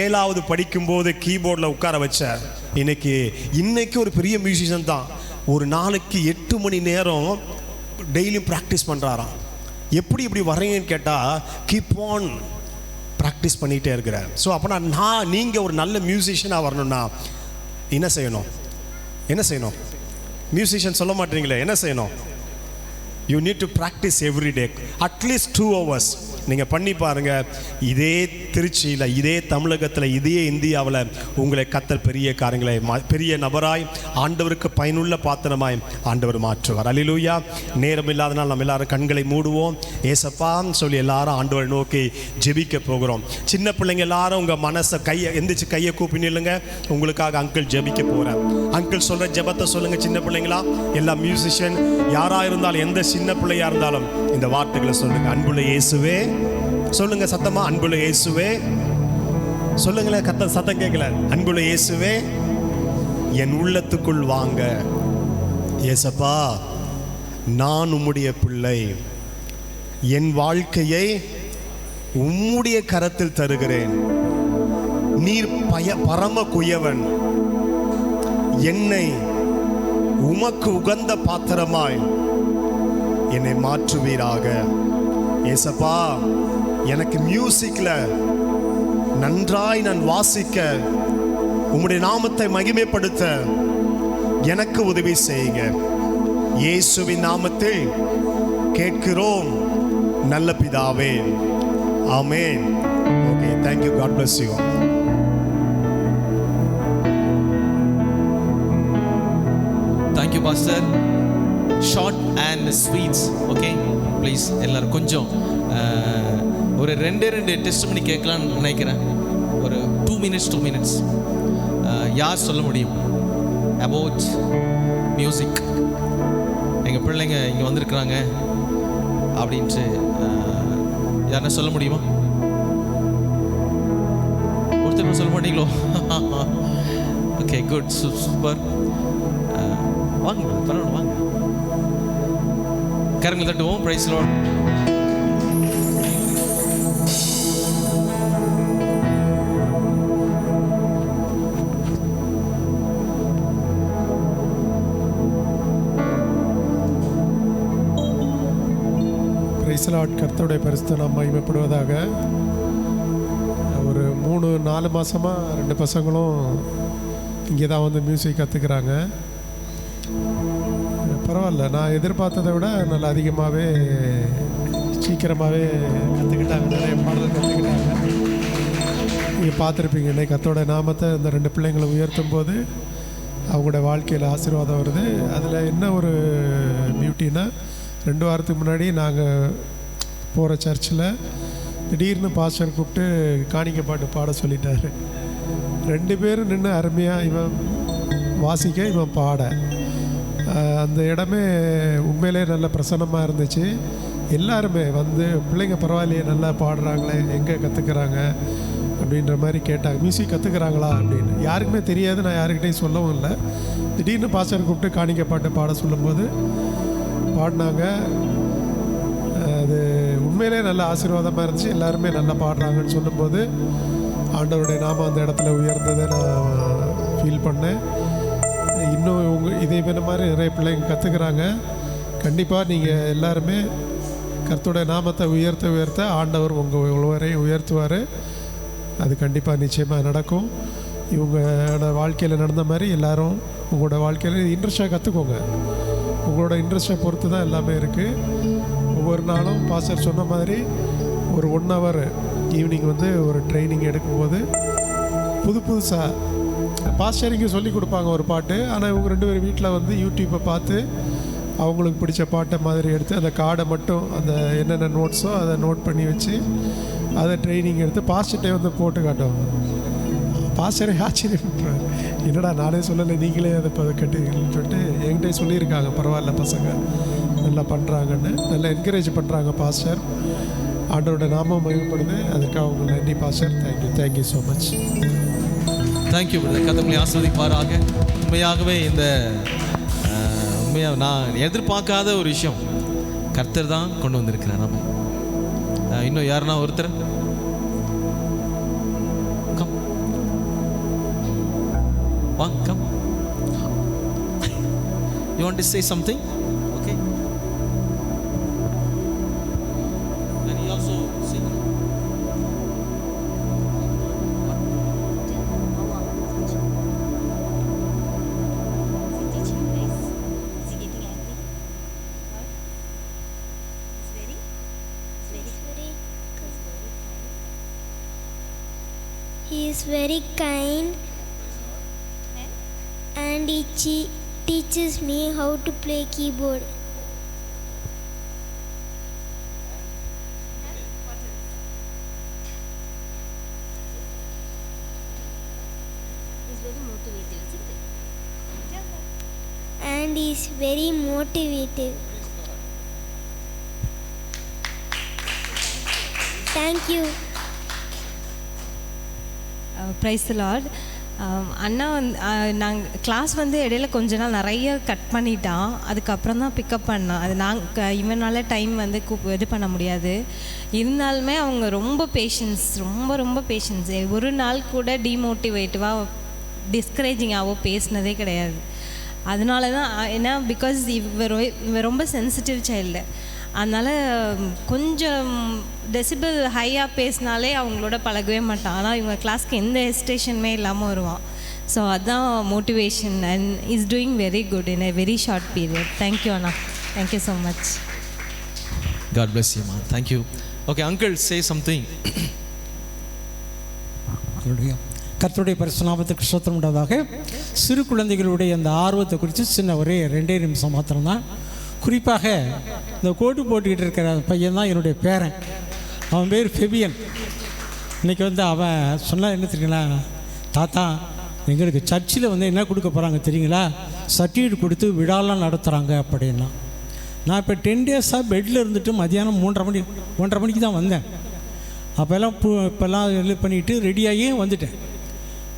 7வது படிக்கும்போது கீபோர்டில் உட்கார வச்சார். இன்னைக்கு ஒரு பெரிய மியூசிஷியன் தான். ஒரு நாளைக்கு 8 மணி நேரம் டெய்லியும் ப்ராக்டிஸ் பண்ணுறாராம். எப்படி இப்படி வர்றீங்கன்னு கேட்டால், கீப் ஆன் ப்ராக்டிஸ் பண்ணிகிட்டே இருக்கிறார். ஸோ அப்போனா நீங்கள் ஒரு நல்ல மியூசிஷியனாக வரணும்னா என்ன செய்யணும்? மியூசிஷியன் சொல்ல மாட்டீங்களே, என்ன செய்யணும்? You need to practice every day, at least 2 hours. நீங்கள் பண்ணி பாருங்கள். இதே திருச்சியில், இதே தமிழகத்தில், இதே இந்தியாவில் உங்களை கர்த்தர் பெரிய காரியங்களை, பெரிய நபராய், ஆண்டவருக்கு பயனுள்ள பாத்திரமாய் ஆண்டவர் மாற்றுவார். அல்லேலூயா. நேரம் இல்லாதனால் நம்ம எல்லாரும் கண்களை மூடுவோம். ஏசப்பான்னு சொல்லி எல்லாரும் ஆண்டவரை நோக்கி ஜெபிக்க போகிறோம். சின்ன பிள்ளைங்க எல்லாரும் உங்கள் மனசை எந்திரிச்சு கையை கூப்பி நில்லுங்க. உங்களுக்காக அங்கிள் ஜெபிக்க போகிறேன். அங்கிள் சொல்கிற ஜெபத்தை சொல்லுங்கள். சின்ன பிள்ளைங்களா, எல்லா மியூசிஷியன் யாராக இருந்தாலும், எந்த சின்ன பிள்ளையாக இருந்தாலும் இந்த வார்த்தைகளை சொல்லுங்கள். அன்புள்ள இயேசுவே சொல்லுங்க சத்தமா, அன்புள்ள இயேசுவே சொல்லுங்களேன். சத்தம் கேட்கல. அன்புள்ள இயேசுவே, என் உள்ளத்துக்குள் வாங்க. ஏசப்பா, நான் உம்முடைய பிள்ளை, என் வாழ்க்கையை உம்முடைய கரத்தில் தருகிறேன். நீர் பரம குயவன், என்னை உமக்கு உகந்த பாத்திரமாய் என்னை மாற்றுவீராக. ஏசப்பா, எனக்கு மியூசிக்ல நன்றாய் நான் வாசிக்க, உம்முடைய நாமத்தை மகிமைப்படுத்த எனக்கு உதவி செய்யுங்க. இயேசுவின் நாமத்தில் கேட்கிறோம் நல்ல பிதாவே, ஆமென். Okay, thank you. God bless you. Thank you pastor. Short and sweets. Okay, please எல்லாரும் கொஞ்சம் ஒரு 2 டெஸ்ட் பண்ணி கேட்கலான்னு நினைக்கிறேன். ஒரு 2 minutes. யார் சொல்ல முடியும் அபவுட் மியூசிக்? எங்கள் பிள்ளைங்க இங்கே வந்திருக்கிறாங்க அப்படின்ட்டு யாருன்னா சொல்ல முடியுமா? ஒருத்தர் சொல்ல மாட்டீங்களோ? Okay, good, super. வாங்க, பரவாயில்ல, வாங்க, கரங்களை தட்டுவோம். Price the Lord. Price the Lord. கர்த்தருடைய பரிசுத்த நாமம் மகிமைப்படுவதாக. ஒரு 3-4 மாதமாக 2 பசங்களும் இங்கே தான் வந்து மியூசிக் கற்றுக்கிறாங்க. பரவாயில்ல, நான் எதிர்பார்த்ததை விட நல்லா அதிகமாகவே சீக்கிரமாகவே கற்றுக்கிட்டாங்க. நிறைய பாடல் கற்றுக்கிட்டாங்க. நீங்கள் பார்த்துருப்பீங்க, இன்னைக்கு கர்த்தருடைய நாமத்தை இந்த 2 பிள்ளைங்களை உயர்த்தும் போது அவங்களோட வாழ்க்கையில் ஆசீர்வாதம் வருது. அதில் என்ன ஒரு பியூட்டின்னா, 2 வாரத்துக்கு முன்னாடி நாங்கள் போகிற சர்ச்சில் திடீர்னு பாஸ்டர் கூப்பிட்டு காணிக்கை பாட்டு பாட சொல்லிட்டாரு. 2 பேரும் நின்று அருமையாக, இவன் வாசிக்க, இவன் பாட, அந்த இடமே உண்மையிலே நல்ல பிரசன்னமாக இருந்துச்சு. எல்லாருமே வந்து பிள்ளைங்க பரவாயில்லையே, நல்லா பாடுறாங்களே, எங்கே கற்றுக்கிறாங்க அப்படின்ற மாதிரி கேட்டாங்க. மியூசிக் கற்றுக்குறாங்களா அப்படின்னு. யாருக்குமே தெரியாது, நான் யாருக்கிட்டையும் சொல்லவும் இல்லை. திடீர்னு பாஸ்டர் கூப்பிட்டு காணிக்கை பாட்டு பாட சொல்லும்போது பாடினாங்க. அது உண்மையிலே நல்ல ஆசீர்வாதமாக இருந்துச்சு. எல்லாருமே நல்லா பாடுறாங்கன்னு சொல்லும்போது ஆண்டவருடைய நாமம் அந்த இடத்துல உயர்ந்ததை நான் ஃபீல் பண்ணேன். இன்னும் இதே மாதிரி நிறைய பிள்ளைங்க கற்றுக்குறாங்க. கண்டிப்பாக நீங்கள் எல்லாருமே கர்த்தருடைய நாமத்தை உயர்த்த ஆண்டவர் உங்கள் ஒவ்வொருவரையும் உயர்த்துவார். அது கண்டிப்பாக நிச்சயமாக நடக்கும். இவங்களோட வாழ்க்கையில் நடந்த மாதிரி எல்லாரும் உங்களோட வாழ்க்கையில் இன்ட்ரெஸ்டாக கற்றுக்கோங்க. உங்களோட இன்ட்ரெஸ்ட்டை பொறுத்து தான் எல்லாமே இருக்குது. ஒவ்வொரு நாளும் பாஸ்டர் சொன்ன மாதிரி ஒரு 1 hour ஈவினிங் ஒரு ட்ரைனிங் எடுக்கும்போது புதுசாக பாஸ்டரிங்க சொல்லி கொடுப்பாங்க ஒரு பாட்டு. ஆனால் இவங்க 2 பேர் வீட்டில் யூடியூப்பை பார்த்து அவங்களுக்கு பிடிச்ச பாட்டை மாதிரி எடுத்து அந்த கார்டை மட்டும் அந்த என்னென்ன நோட்ஸோ அதை நோட் பண்ணி வச்சு அதை ட்ரைனிங் எடுத்து பாஸ்டர்கிட்டே போட்டு காட்டுவாங்க. பாஸ்டரே ஆச்சரியப்படுறாரு, என்னடா நானே சொல்லலை நீங்களே அதை கட்டுங்கன்னு சொல்லிட்டு என்கிட்ட சொல்லியிருக்காங்க. பரவாயில்ல, பசங்க நல்லா பண்ணுறாங்கன்னு நல்லா என்கரேஜ் பண்ணுறாங்க பாஸ்டர். ஆண்டவரோட நாமம் மகிமைப்படுது. அதுக்காக அவங்க நன்றி pastor. Thank you so much. Thank you brother. கர்த்தர் ஆசீர்வதிப்பாராக. உண்மையாகவே இந்த உண்மையாக நான் எதிர்பார்க்காத ஒரு விஷயம் கர்த்தர் தான் கொண்டு வந்திருக்கிறார். நம்ம இன்னும் யாருன்னா ஒருத்தர் come. You want to say something? Okay. And he also sing. He is very kind. And he teaches me how to play keyboard. And he is very motivative. Thank you. Praise the Lord. அண்ணா நாங்கள் கிளாஸ் இடையில கொஞ்ச நாள் நிறைய கட் பண்ணிட்டான். அதுக்கப்புறம் தான் பிக்கப் பண்ணான். அது இவனால் டைம் இது பண்ண முடியாது. இருந்தாலுமே அவங்க ரொம்ப பேஷன்ஸ், ரொம்ப பேஷன்ஸ். ஒரு நாள் கூட டிமோட்டிவேட்டிவாக டிஸ்கரேஜிங்காகவோ பேசினதே கிடையாது. அதனால தான் ஏன்னா பிகாஸ் இவ ரொம்ப சென்சிட்டிவ் சைல்டு. அதனால் கொஞ்சம் டெசிபிள் ஹையாக பேசினாலே அவங்களோட பழகவே மாட்டான். ஆனால் இவங்க கிளாஸ்க்கு எந்த ஹெசிடேஷனுமே இல்லாமல் வருவான். ஸோ அதுதான் motivation. And is doing very good in a very short period. Thank you Anna. Thank you so much. God bless you, man. Thank you. Okay, uncle, say something. கர்த்தருடைய பரிசுத்த நாமத்துக்கு ஸ்தோத்திரம் உண்டாவதாக. சிறு குழந்தைகளுடைய அந்த ஆர்வத்தை குறித்து சின்ன ஒரே 2 நிமிஷம் மாத்திரம்தான். குறிப்பாக இந்த கோட்டு போட்டுக்கிட்டு இருக்கிற பையன் தான் என்னுடைய பேரன். அவன் பேர் ஃபெபியன். இன்றைக்கி அவன் சொன்னால் என்ன தெரியுங்களா, தாத்தா எங்களுக்கு சர்ச்சில் என்ன கொடுக்க போகிறாங்க தெரியுங்களா, சர்டிஃபிகேட் கொடுத்து விழாலாம் நடத்துகிறாங்க அப்படின்னா. நான் இப்போ 10 days பெட்டில் இருந்துட்டு மதியானம் 1:30 மணிக்கு தான் வந்தேன். இப்போல்லாம் இது பண்ணிவிட்டு ரெடியாகி வந்துட்டேன்.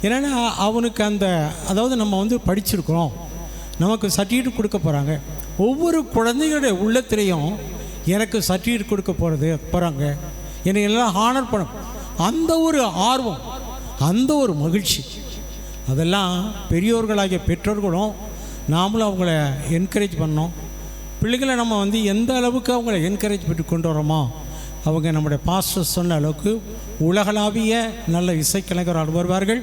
ஏன்னா அவனுக்கு அதாவது நம்ம படிச்சிருக்கிறோம், நமக்கு சர்டிஃபிகேட் கொடுக்க போகிறாங்க. ஒவ்வொரு குழந்தைகளுடைய உள்ளத்திலையும் எனக்கு சர்டிஃபிகேட் கொடுக்க போகிறாங்க, என்னை எல்லாம் ஹானர் பண்ண அந்த ஒரு ஆர்வம், அந்த ஒரு மகிழ்ச்சி, அதெல்லாம் பெரியோர்களாகிய பெற்றோர்களும் நாமளும் அவங்கள என்கரேஜ் பண்ணோம். பிள்ளைகளை நம்ம எந்த அளவுக்கு அவங்கள என்கரேஜ் பண்ணி கொண்டு வரோமோ அவங்க நம்முடைய பாஸ்டர் சொன்ன அளவுக்கு உலகளாவிய நல்ல இசைக்கலைஞர்கள் வருவார்கள்.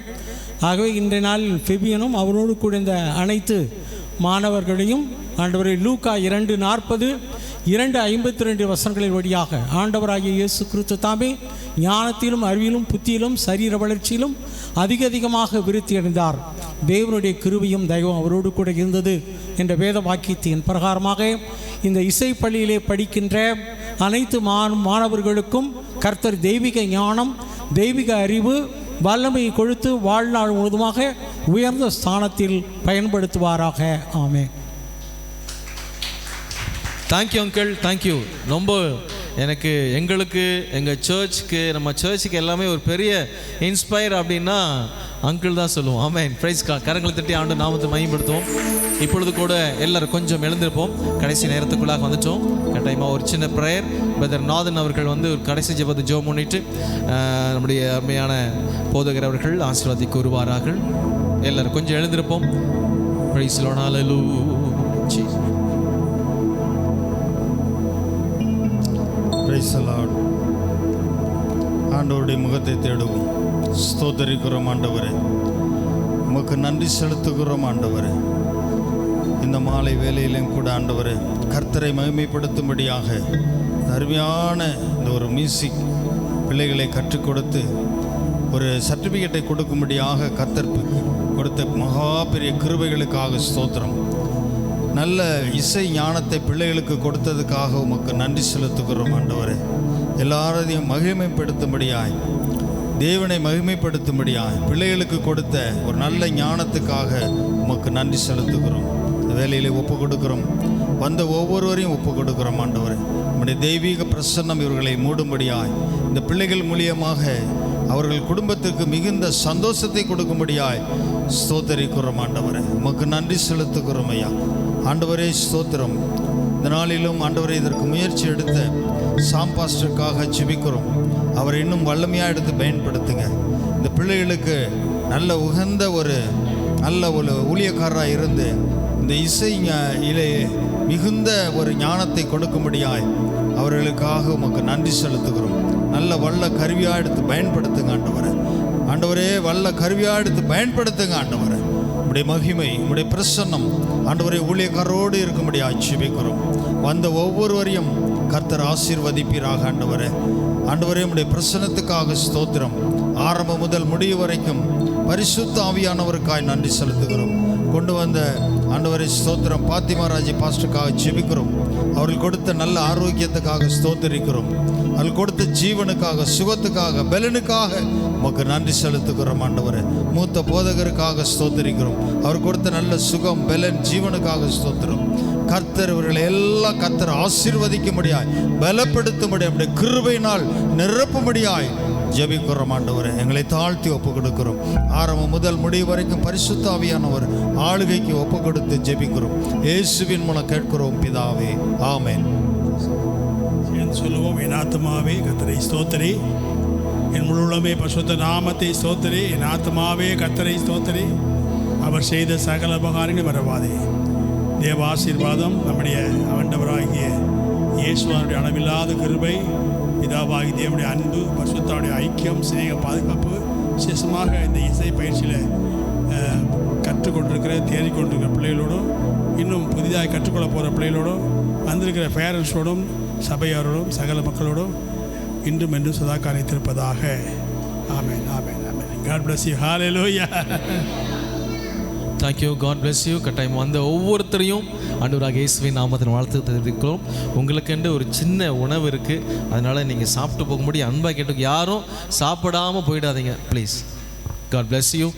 ஆகவே இன்றைய நாளில் ஃபெபியனும் அவரோடு கூட இந்த அனைத்து மாணவர்களையும் ஆண்டவரை லூக்கா 2:40 2:52 வசனங்களின் வழியாக ஆண்டவராகிய இயேசு கிறிஸ்து தாமே ஞானத்திலும் அறிவிலும் புத்தியிலும் சரீர வளர்ச்சியிலும் அதிகமாக விருத்தி அடைந்தார். தேவனுடைய கிருபையும் தயவும் அவரோடு கூட இருந்தது என்ற வேத வாக்கியத்தின் பிரகாரமாக இந்த இசைப்பள்ளியிலே படிக்கின்ற அனைத்து மாணவர்களுக்கும் கர்த்தர் தெய்வீக ஞானம், தெய்வீக அறிவு, வல்லமையை கொடுத்து வாழ்நாள் முழுவதுமாக உயர்ந்த ஸ்தானத்தில் பயன்படுத்துவாராக. ஆமென். Thank you uncle, thank you. ரொம்ப எங்களுக்கு எங்கள் சர்ச்சுக்கு நம்ம சர்ச்சுக்கு எல்லாமே ஒரு பெரிய இன்ஸ்பயர் அப்படின்னா அங்கிள் தான் சொல்லுவோம். ஆமென். Praise God. கரங்களை தட்டி ஆண்டு நாமத்தை மகிமைப்படுத்துவோம். இப்பொழுது கூட எல்லாரும் கொஞ்சம் எழுந்திருப்போம். கடைசி நேரத்துக்குள்ளாக வந்துட்டோம். கட்டாயமாக ஒரு சின்ன ப்ரேயர். பிரதர் நாதன் அவர்கள் வந்து ஒரு கடைசி ஜெபத்தை ஜெபம் பண்ணிட்டு நம்முடைய அருமையான போதகர் அவர்கள் ஆசீர்வாதிக்கு வருவார்கள். எல்லாரும் கொஞ்சம் எழுந்திருப்போம். Praise the Lord. ஹல்லேலூயா. Praise the Lord. ஆண்டவருடைய முகத்தை தேடுவோம். ஸ்தோத்தரிக்கிறோம் ஆண்டவரே, உமக்கு நன்றி செலுத்துகிறோம் ஆண்டவரே. இந்த மாலை வேலையிலும் கூட ஆண்டவரே கர்த்தரை மகிமைப்படுத்தும்படியாக அருமையான இந்த ஒரு மியூசிக் பிள்ளைகளை கற்றுக் கொடுத்து ஒரு சர்டிஃபிகேட்டை கொடுக்கும்படியாக கர்த்தர் கொடுத்த மகா பெரிய கிருபைகளுக்காக ஸ்தோத்திரம். நல்ல இசை ஞானத்தை பிள்ளைகளுக்கு கொடுத்ததுக்காக உமக்கு நன்றி செலுத்துகிறோம் ஆண்டவரே. எல்லாரையும் மகிமைப்படுத்தும்படியாய், தேவனை மகிமைப்படுத்தும்படியாய் பிள்ளைகளுக்கு கொடுத்த ஒரு நல்ல ஞானத்துக்காக உமக்கு நன்றி செலுத்துகிறோம். இந்த வேலையிலே ஒப்பு கொடுக்கிறோம். வந்த ஒவ்வொருவரையும் ஒப்பு கொடுக்கிறோம் ஆண்டவரே. நம்முடைய தெய்வீக பிரசன்னம் இவர்களை மூடும்படியாய், இந்த பிள்ளைகள் மூலியமாக அவர்கள் குடும்பத்துக்கு மிகுந்த சந்தோஷத்தை கொடுக்கும்படியாய் ஸ்தோத்தரிக்கிறோம் ஆண்டவரே. உமக்கு நன்றி செலுத்துகிறோம் ஐயா. ஆண்டவரே ஸ்தோத்திரம். இந்த நாளிலும் ஆண்டவரே இதற்கு முயற்சி எடுத்த சாம் பாஸ்டருக்காக ஜெபிக்கிறோம். அவரை இன்னும் வல்லமையாக எடுத்து பயன்படுத்துங்க. இந்த பிள்ளைகளுக்கு நல்ல உகந்த ஒரு நல்ல ஒரு ஊழியக்காரராக இருந்து இந்த இசையிலே மிகுந்த ஒரு ஞானத்தை கொடுக்கும்படியாய் அவர்களுக்காக உமக்கு நன்றி செலுத்துகிறோம். நல்ல வல்ல கருவியாக எடுத்து பயன்படுத்துங்க ஆண்டவரே. ஆண்டவரே வல்ல கருவியாக எடுத்து பயன்படுத்துங்க ஆண்டவரே. உம்முடைய மகிமை, உம்முடைய பிரசன்னம் ஆண்டவரே ஊழியக்காரோடு இருக்கும்படியாக ஜெபிக்கிறோம். வந்த ஒவ்வொருவரையும் கர்த்தர் ஆசீர்வதிப்பீராக ஆண்டவரே. ஆண்டவரே உம்முடைய பிரசன்னத்துக்காக ஸ்தோத்திரம். ஆரம்பம் முதல் முடிவு வரைக்கும் பரிசுத்த ஆவியானவருக்காய் நன்றி செலுத்துகிறோம். கொண்டு வந்த ஆண்டவரே ஸ்தோத்திரம். பாத்திமாராஜி பாஸ்டருக்காக ஜெபிக்கிறோம். அவர்கள் கொடுத்த நல்ல ஆரோக்கியத்துக்காக ஸ்தோத்தரிக்கிறோம். அவர்கள் கொடுத்த ஜீவனுக்காக, சுகத்துக்காக, பலனுக்காக உமக்கு நன்றி செலுத்துகிறோம் ஆண்டவரே. மூத்த போதகருக்காக ஸ்தோத்தரிக்கிறோம். அவர் கொடுத்த நல்ல சுகம், பலன், ஜீவனுக்காக ஸ்தோத்திரம். கர்த்தர் இவர்களை எல்லாம் கர்த்தர் ஆசீர்வதிக்கும்படியாய், பலப்படுத்தும்படியாய், நம்முடைய கிருபையினால் நிரப்பும்படியாய் ஜெபிக்கிறோம் ஆண்டவரே. எங்களை தாழ்த்தி ஒப்பு கொடுக்கிறோம். ஆரம்பம் முதல் முடிவு வரைக்கும் பரிசுத்த ஆவியானவர் ஆளுகைக்கு ஒப்பு கொடுத்து ஜெபிக்கிறோம். இயேசுவின் மூலம் கேட்கிறோம் பிதாவே, ஆமென். சொல்லுவோம். என் ஆத்மாவே கர்த்தரை ஸ்தோத்திரி, என் முழுமே பரிசுத்த நாமத்தை ஸ்தோத்திரி. என் ஆத்மாவே கர்த்தரை ஸ்தோத்திரி, அவர் செய்த சகல உபகாரங்களை மறவாதே. தேவ ஆசீர்வாதம் நம்முடைய ஆண்டவராகிய இயேசுவனுடைய அளவில்லாத கிருபை, பிதாவாகி தேவனுடைய அன்பு, பரிசுத்தாவுடைய ஐக்கியம், சிநேக, பாதுகாப்பு, விசேஷமாக இந்த இசை பயிற்சியில் கற்றுக்கொண்டிருக்கிற, தேடிக்கொண்டிருக்கிற பிள்ளைகளோடும், இன்னும் புதிதாக கற்றுக்கொள்ள போகிற பிள்ளைகளோடும், வந்திருக்கிற பேரண்ட்ஸோடும், சபையாரோடும், சகல மக்களோடும் இன்றும் என்றும் சதா காரியத்திருப்பதாக. ஆமென், ஆமென், ஆமென். God bless you. ஹல்லேலூயா. தேங்க்யூ. God bless you. கட்டாயம் வந்த ஒவ்வொருத்தரையும் ஆண்டவராக இயேசுவின் நாமத்தின் வாழ்த்து தெரிவிக்கிறோம். உங்களுக்கென்று ஒரு சின்ன உணவு இருக்குது, அதனால் நீங்கள் சாப்பிட்டு போகும்படி அன்பாக கேட்டு, யாரும் சாப்பிடாமல் போயிடாதீங்க ப்ளீஸ். God bless you.